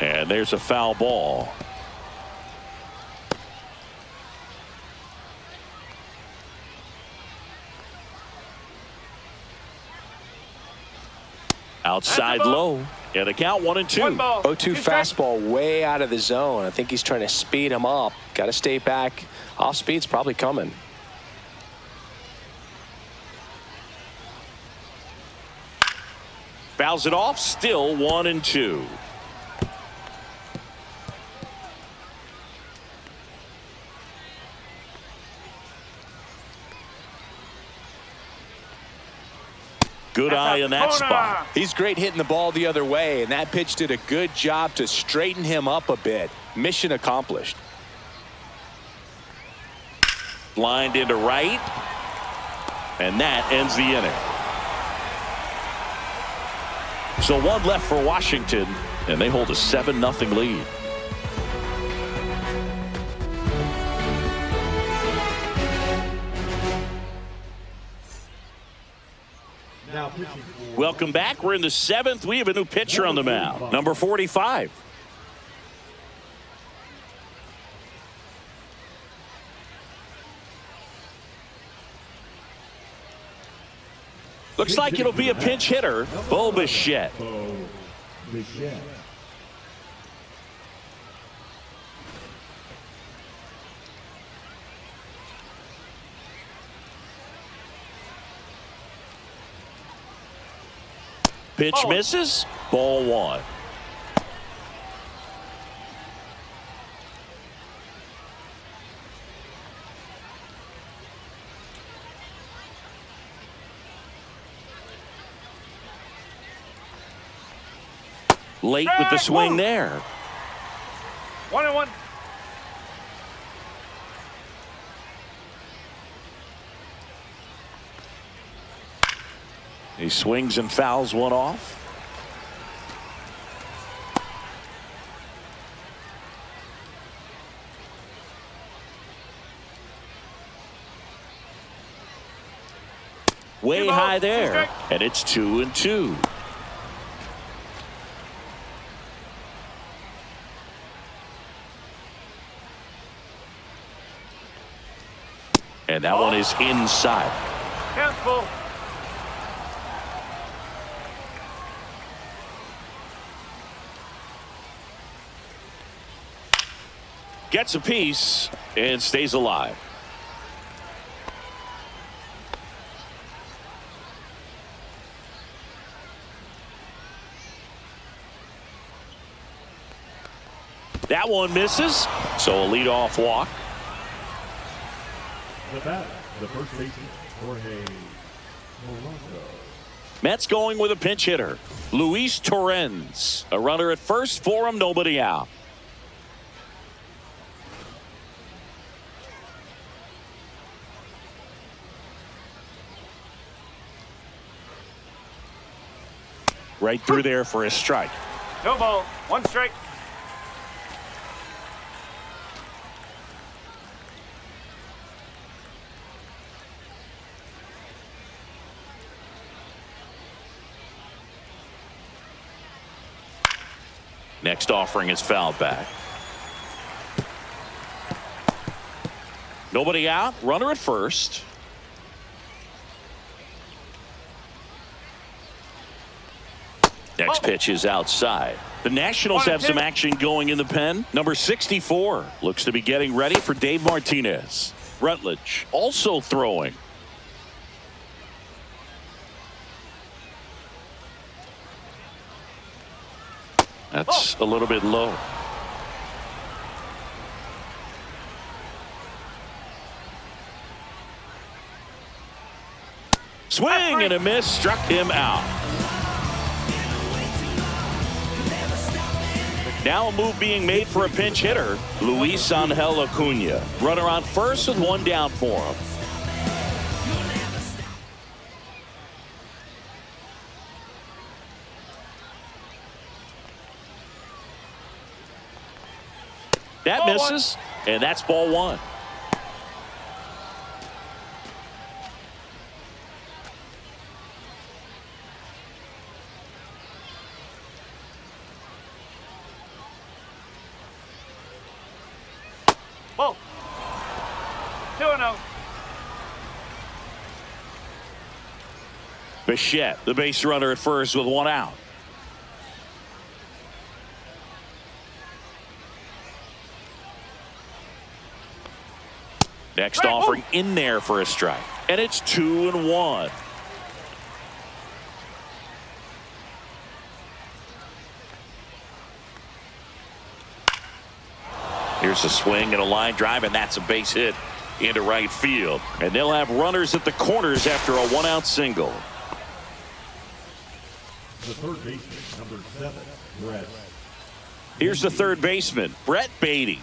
And there's a foul ball. Outside low. Yeah, the count 1-2. 0-2 fastball way out of the zone. I think he's trying to speed him up. Got to stay back. Off speed's probably coming. Fouls it off. Still 1-2. Good eye in that spot. He's great hitting the ball the other way, and that pitch did a good job to straighten him up a bit. Mission accomplished. Lined into right. And that ends the inning. So 1 left for Washington, and they hold a 7-0 lead. Welcome back. We're in the 7th. We have a new pitcher on the mound. Number 45. Looks like it'll be a pinch hitter, Bo Bichette. Pitch misses. Ball 1. Late with the swing there. 1-1. He swings and fouls one off. Way high there, and it's 2-2. And that one is inside. Count full. Gets a piece and stays alive. That one misses, so a leadoff walk. The bat, the first baseman, Jorge Polanco. Mets going with a pinch hitter, Luis Torrens. A runner at first for him, nobody out. Right through there for a strike. No ball. 1 strike. Next offering is fouled back. Nobody out. Runner at first. Next pitch is outside. The Nationals have some action going in the pen. Number 64 looks to be getting ready for Dave Martinez. Rutledge also throwing. That's a little bit low. Swing and a miss, struck him out. Now a move being made for a pinch hitter, Luis Angel Acuna. Runner on first with one down for him. That misses, and that's ball one. Ball. 2-0. Bichette, the base runner at first with one out. Next offering in there for a strike. And it's 2-1. Here's a swing and a line drive, and that's a base hit into right field. And they'll have runners at the corners after a one-out single. The third baseman, number 7, Brett. Here's the third baseman, Brett Batey.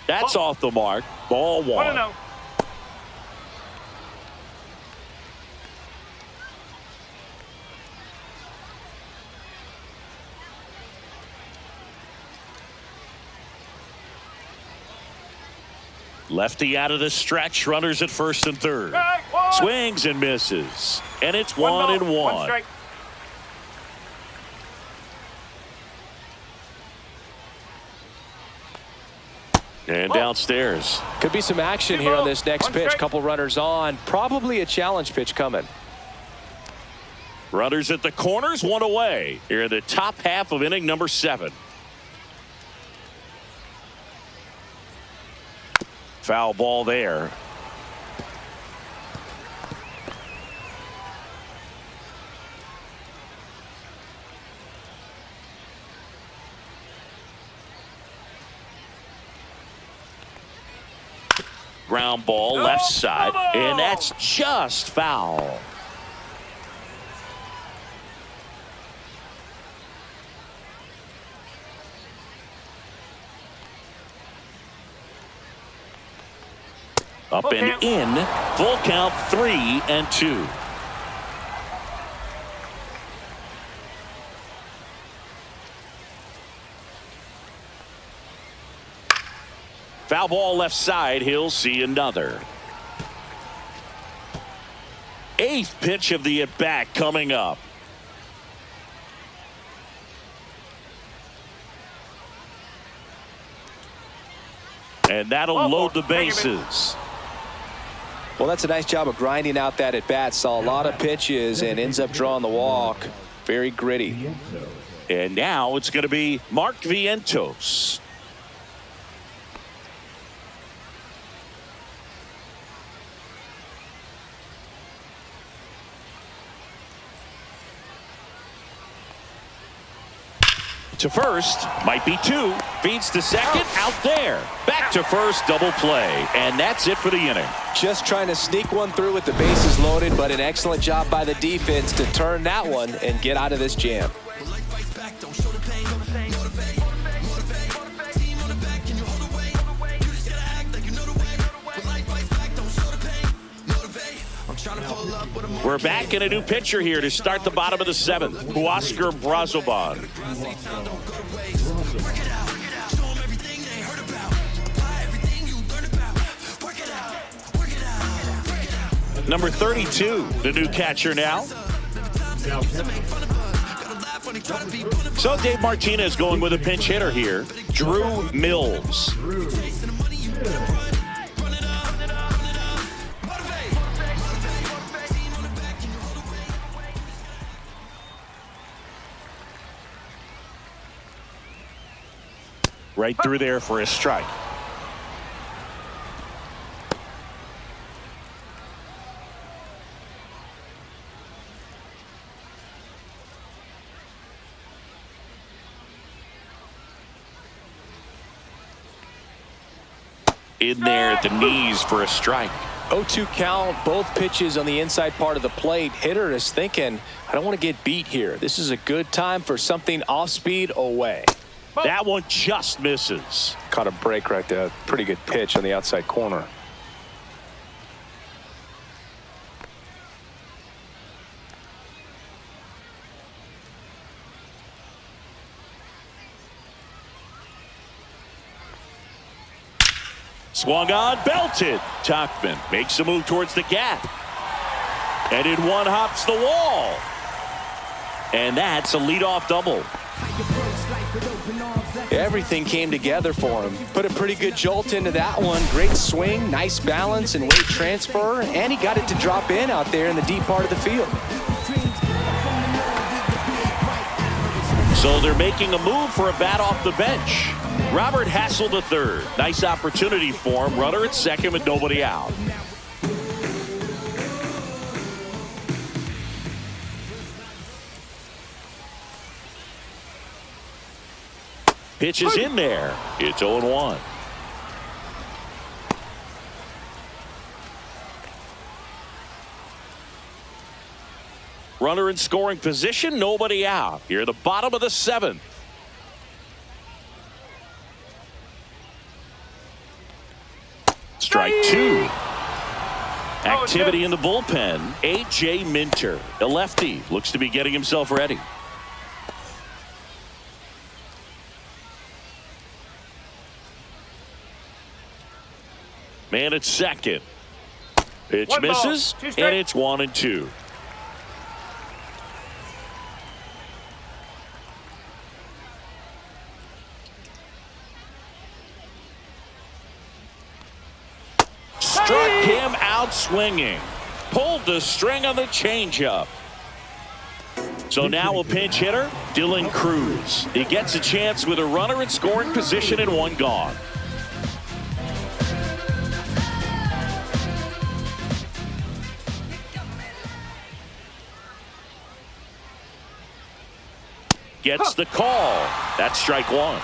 That's off the mark. Ball one. 1-0. Lefty out of the stretch. Runners at first and third. Swings and misses. And it's 1-1. One strike. And downstairs. Could be some action here on this next pitch. Couple runners on. Probably a challenge pitch coming. Runners at the corners, one away. Here in the top half of inning number 7. Foul ball there. Ground ball left side, and that's just foul. Up and in, full count, 3-2. Foul ball left side, he'll see another. 8th pitch of the at-bat coming up. And that'll load the bases. Well, that's a nice job of grinding out that at-bat. Saw a lot of pitches and ends up drawing the walk. Very gritty. And now it's going to be Mark Vientos. To first, might be 2, feeds to second, out there, back to first, double play, and that's it for the inning. Just trying to sneak one through with the bases loaded, but an excellent job by the defense to turn that one and get out of this jam. We're back in a new pitcher here to start the bottom of the 7th. Huascar Brazoban. Number 32, the new catcher now. So Dave Martinez going with a pinch hitter here, Drew Mills. right through there for a strike. In there at the knees for a strike. 0-2 count, both pitches on the inside part of the plate. Hitter is thinking, I don't want to get beat here. This is a good time for something off speed away. That one just misses. Caught a break right there. Pretty good pitch on the outside corner. Swung on, belted. Tauchman makes a move towards the gap. And in one hops the wall. And that's a leadoff double. Everything came together for him. Put a pretty good jolt into that one. Great swing, nice balance and weight transfer. And he got it to drop in out there in the deep part of the field. So they're making a move for a bat off the bench. Robert Hassel III. Nice opportunity for him. Runner at second with nobody out. Pitch is in there. It's 0-1. Runner in scoring position. Nobody out. Here at the bottom of the seventh. Strike two. Activity in the bullpen. A.J. Minter, a lefty, looks to be getting himself ready. Man at second. Pitch misses, and it's 1-2. Struck him out swinging. Pulled the string on the changeup. So now a pinch hitter, Dylan Cruz. He gets a chance with a runner in scoring position and one gone. Gets the call. That's strike one.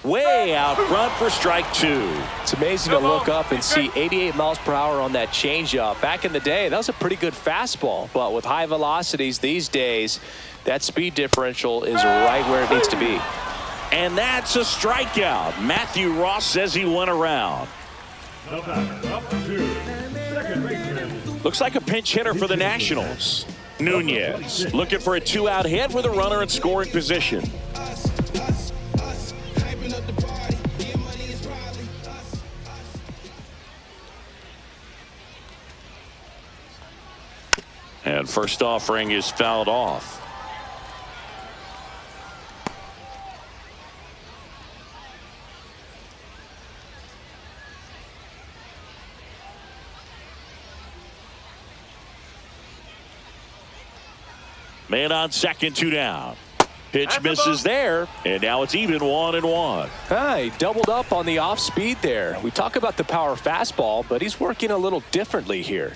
Way out front for strike two. It's amazing to look up and see 88 miles per hour on that changeup. Back in the day, that was a pretty good fastball. But with high velocities these days, that speed differential is right where it needs to be. And that's a strikeout. Matthew Ross says he went around. The batter, up to second baseman. Looks like a pinch hitter for the Nationals. Nunez looking for a two-out hit with a runner in scoring position. And first offering is fouled off. Man on second, two down. Pitch misses there, and now it's even 1-1. He doubled up on the off speed there. We talk about the power fastball, but he's working a little differently here.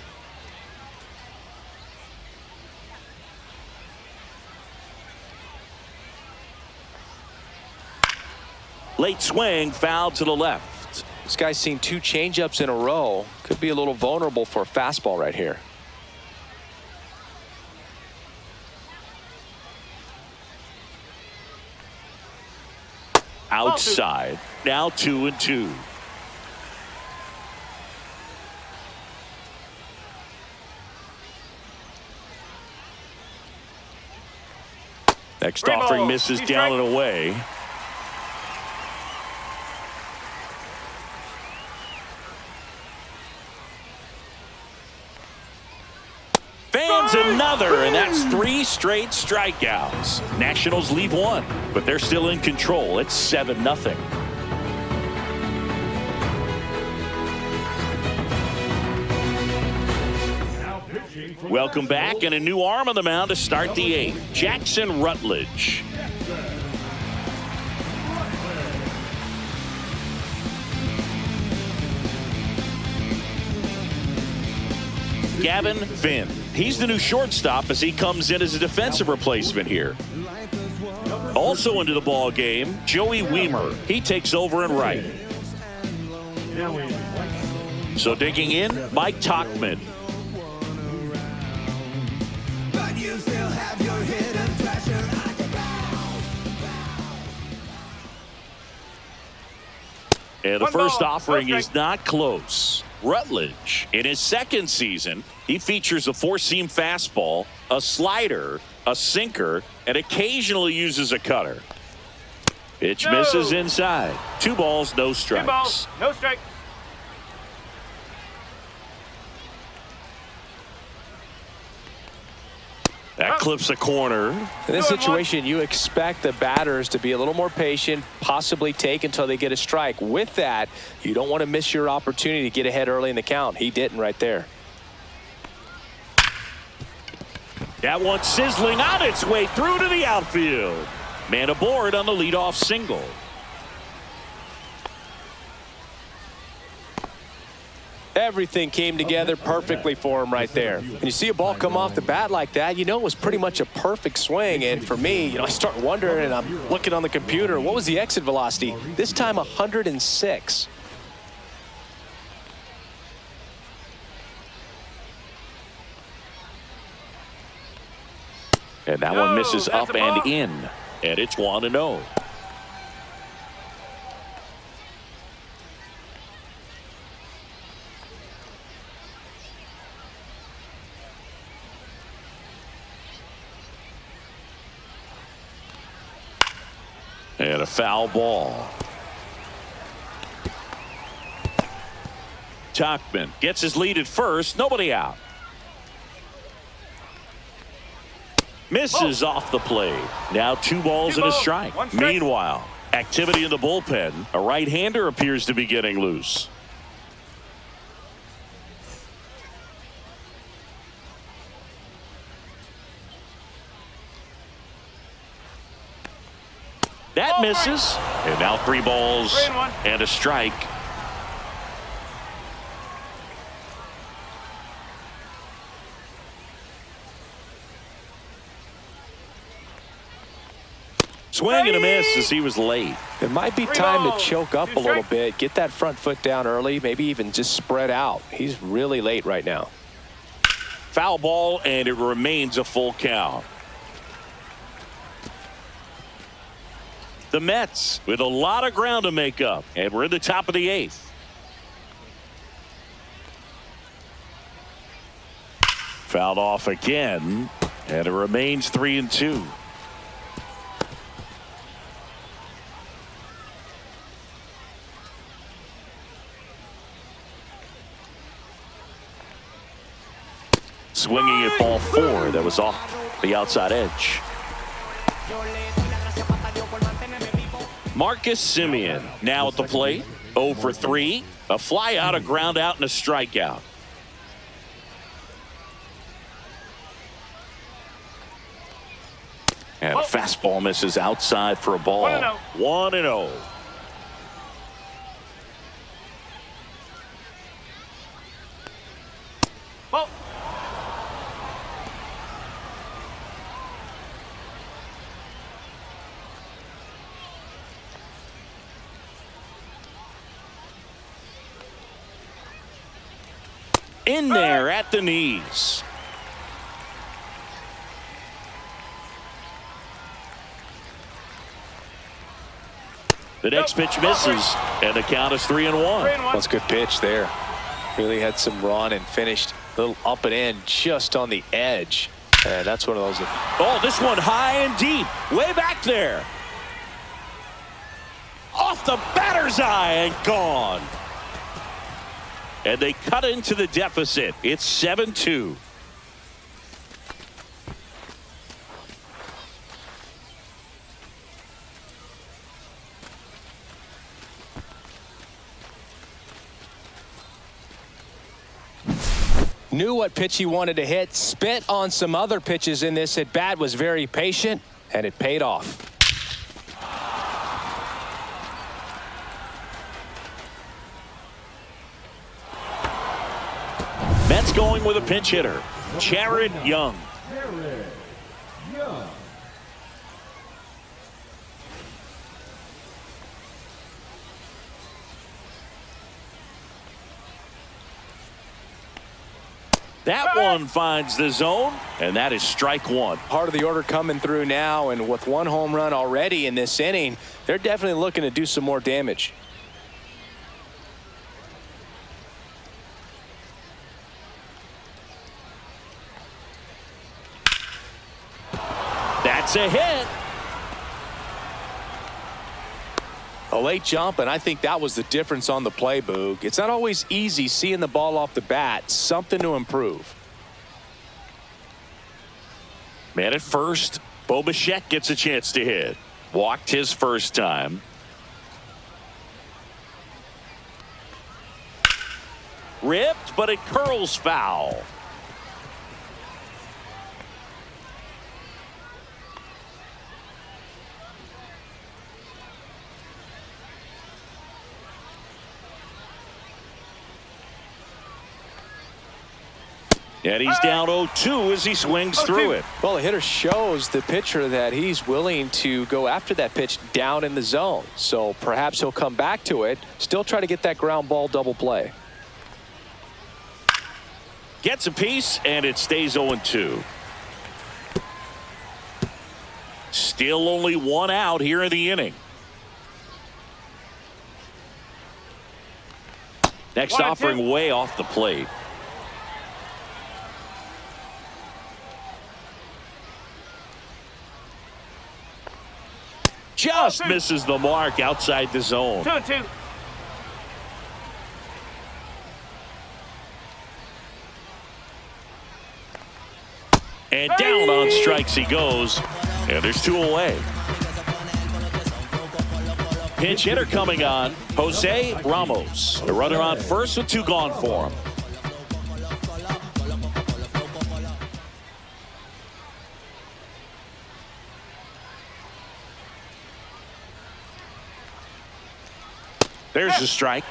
Late swing, foul to the left. This guy's seen two changeups in a row. Could be a little vulnerable for a fastball right here. Outside. Now 2-2. Next offering misses down and away. lands another, and that's 3 straight strikeouts. Nationals lead 1, but they're still in control. It's 7-0. Welcome back, and a new arm on the mound to start the 8th. Jackson Rutledge. Gavin Finn. He's the new shortstop as he comes in as a defensive replacement here. Also into the ball game, Joey Weimer. He takes over in right. So digging in, Mike Tauchman. And the first offering is not close. Rutledge, in his 2nd season, he features a 4-seam fastball, a slider, a sinker, and occasionally uses a cutter. Pitch misses inside. 2 balls, no strikes. 2 balls, no strikes. That clips a corner. In this situation, you expect the batters to be a little more patient, possibly take until they get a strike. With that, you don't want to miss your opportunity to get ahead early in the count. He didn't right there. That one sizzling on its way through to the outfield. Man aboard on the leadoff single. Everything came together perfectly for him right there. When you see a ball come off the bat like that, you know it was pretty much a perfect swing. And for me, I start wondering, and I'm looking on the computer, what was the exit velocity? This time 106. And that one misses up and in. And it's 1-0. And a foul ball. Tauchman gets his lead at first. Nobody out. Misses off the plate. Now 2 balls and a strike. Meanwhile, activity in the bullpen. A right-hander appears to be getting loose. That misses. And now 3 balls and a strike. Swing and a miss as he was late. It might be time to choke up a little bit, get that front foot down early, maybe even just spread out. He's really late right now. Foul ball, and it remains a full count. The Mets with a lot of ground to make up, and we're in the top of the 8th. Fouled off again, and it remains 3-2. Swinging at ball 4 that was off the outside edge. Marcus Semien now at the plate. 0 for 3. A fly out, a ground out, and a strikeout. And a fastball misses outside for a ball. 1-0. Ball. In there at the knees. The next pitch misses, and the count is 3-1. That's a good pitch there. Really had some run and finished a little up and in just on the edge. And that's one of those. Oh, this one high and deep, way back there. Off the batter's eye and gone. And they cut into the deficit. It's 7-2. Knew what pitch he wanted to hit, spit on some other pitches in this at bat, was very patient, and it paid off. Mets going with a pinch hitter, Jared Young. Jared Young. That one finds the zone, and that is strike one. Part of the order coming through now, and with one home run already in this inning, they're definitely looking to do some more damage. That's a hit. A late jump, and I think that was the difference on the play, Boog. It's not always easy seeing the ball off the bat. Something to improve. Man at first, Bo Bichette gets a chance to hit. Walked his first time. Ripped, but it curls foul. And he's down 0-2 as he swings through it. Well, the hitter shows the pitcher that he's willing to go after that pitch down in the zone. So perhaps he'll come back to it, still try to get that ground ball double play. Gets a piece, and it stays 0-2. Still only one out here in the inning. Next offering way off the plate. Just misses the mark outside the zone. 2-2. And down on strikes he goes. And there's two away. Pinch hitter coming on, Jose Ramos. The runner on first with two gone for him. There's the strike.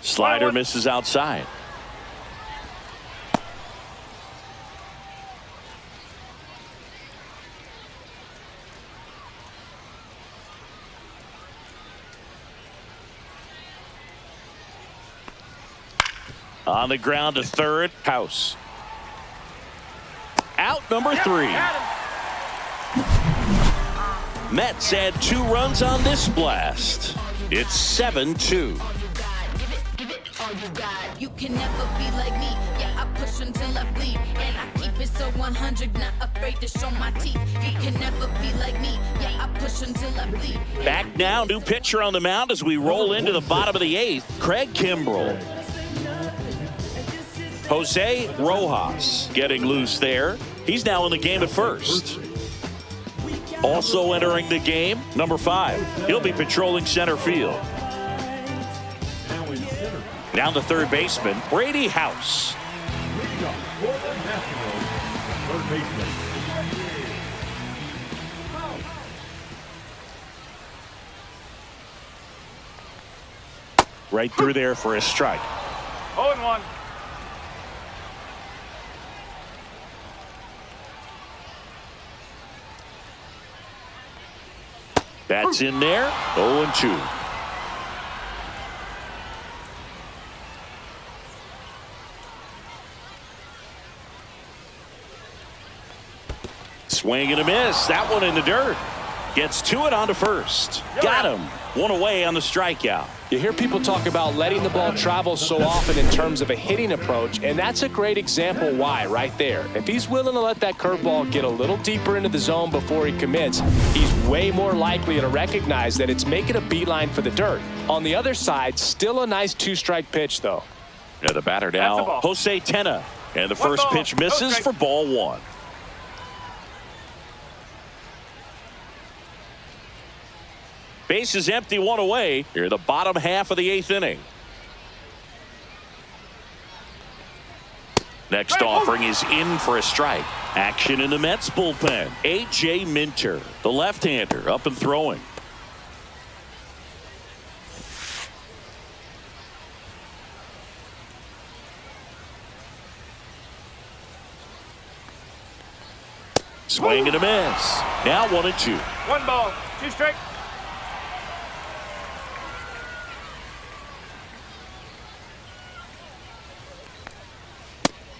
Slider misses outside. On the ground to third, House. Out number 3. Mets add 2 runs on this blast. It's 7-2. You can never be like me. Yeah, I push until I bleed, and I keep it so 100, not afraid to show my teeth. You can never be like me. Yeah, I push until I bleed. Back now, new pitcher on the mound as we roll into the bottom of the 8th. Craig Kimbrell. Jose Rojas getting loose there. He's now in the game at first. Also entering the game, number 5. He'll be patrolling center field. Down the third baseman, Brady House. Right through there for a strike. 0-1. That's in there. 0-2. Swing and a miss. That one in the dirt. Gets to it onto first. Got him. One away on the strikeout. You hear people talk about letting the ball travel so often in terms of a hitting approach, and that's a great example why right there. If he's willing to let that curveball get a little deeper into the zone before he commits, he's way more likely to recognize that it's making a beeline for the dirt. On the other side, still a nice 2-strike pitch, though. And the batter now, Jose Tena. And the first pitch misses for ball one. Base is empty, one away. Here in the bottom half of the 8th inning. Next offering is in for a strike. Action in the Mets bullpen. A.J. Minter, the left-hander, up and throwing. Swing and a miss. Now 1-2. 1 ball, 2 strikes.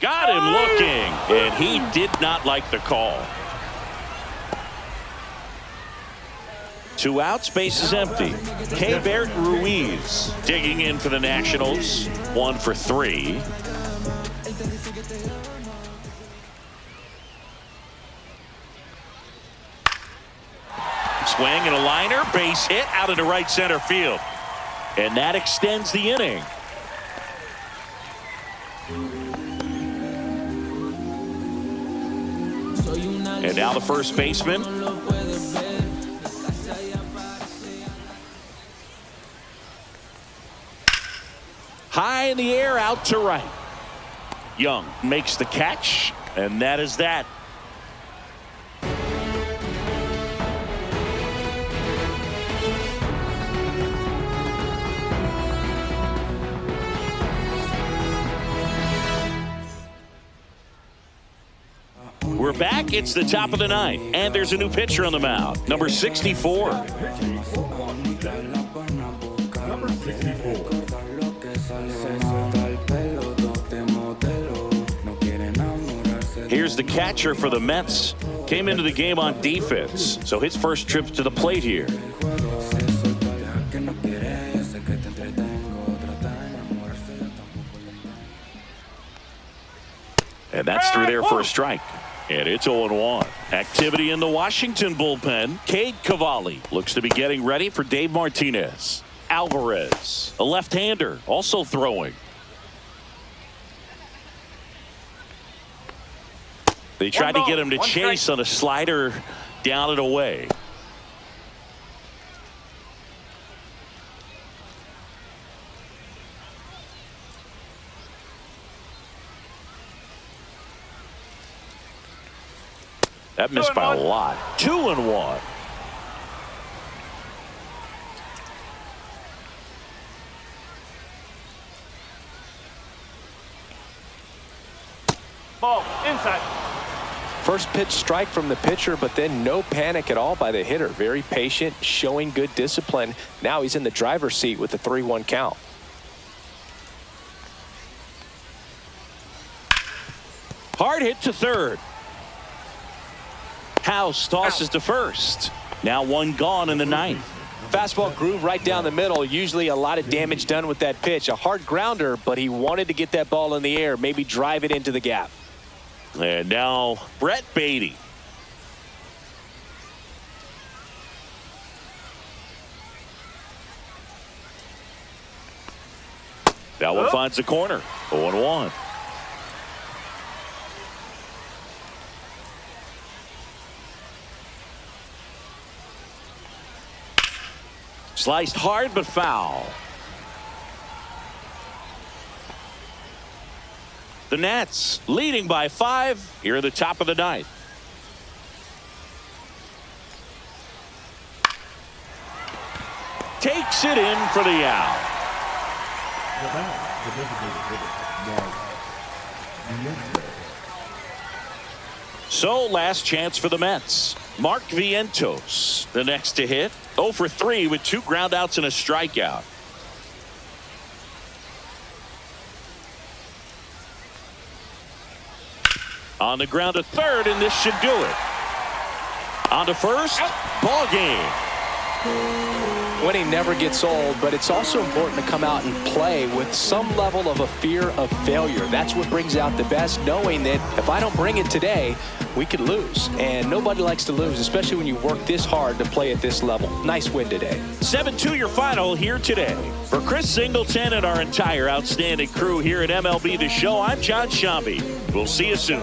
Got him looking, and he did not like the call. 2 outs, base is empty. Keibert Ruiz digging in for the Nationals. 1 for 3. Swing and a liner, base hit out into right center field. And that extends the inning. And now the first baseman. High in the air, out to right. Young makes the catch, and that is that. We're back. It's the top of the 9th, and there's a new pitcher on the mound. Number 64. Number 64. Here's the catcher for the Mets. Came into the game on defense, so his first trip to the plate here. And that's through there for a strike. And it's 0-1. Activity in the Washington bullpen. Cade Cavalli looks to be getting ready for Dave Martinez. Alvarez, a left-hander, also throwing. They tried to get him to chase on a slider down and away. That missed by a lot. 2-1. Ball, inside. First pitch strike from the pitcher, but then no panic at all by the hitter. Very patient, showing good discipline. Now he's in the driver's seat with the 3-1 count. Hard hit to third. House tosses to first. Now 1 gone in the 9th. Fastball groove right down the middle. Usually a lot of damage done with that pitch. A hard grounder, but he wanted to get that ball in the air, maybe drive it into the gap. And now Brett Batey. That one finds the corner. 0-1. Sliced hard but foul. The Nats leading by 5 here at the top of the 9th. Takes it in for the out. The back, the designated hitter, Mark Vientos. So last chance for the Mets. Mark Vientos, the next to hit. 0 for 3 with 2 groundouts and a strikeout. On the ground to third, and this should do it. On to first, ball game. Winning never gets old, but it's also important to come out and play with some level of a fear of failure. That's what brings out the best, knowing that if I don't bring it today, we could lose. And nobody likes to lose, especially when you work this hard to play at this level. Nice win today. 7-2 your final here today. For Chris Singleton and our entire outstanding crew here at MLB The Show, I'm John Shambi. We'll see you soon.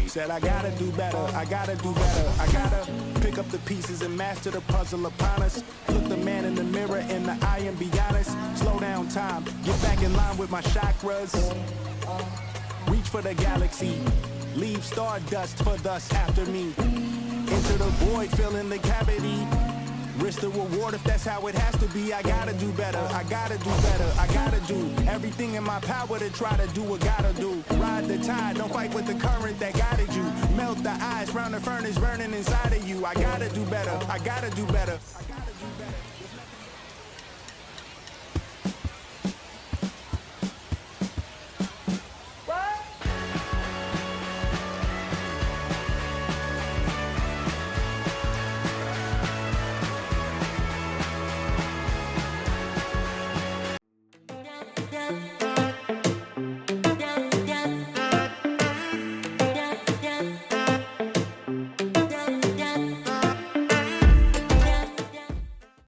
Said I gotta do better, I gotta do better, I gotta pick up the pieces and master the puzzle upon us. Look the man in the mirror in the eye and be honest. Slow down time, get back in line with my chakras. Reach for the galaxy, leave stardust for thus after me. Into the void, fill in the cavity. Risk the reward if that's how it has to be. I gotta do better, I gotta do better, I gotta do everything in my power to try to do what gotta do. Ride the tide, don't fight with the current that guided you. Melt the ice round the furnace burning inside of you. I gotta do better, I gotta do better.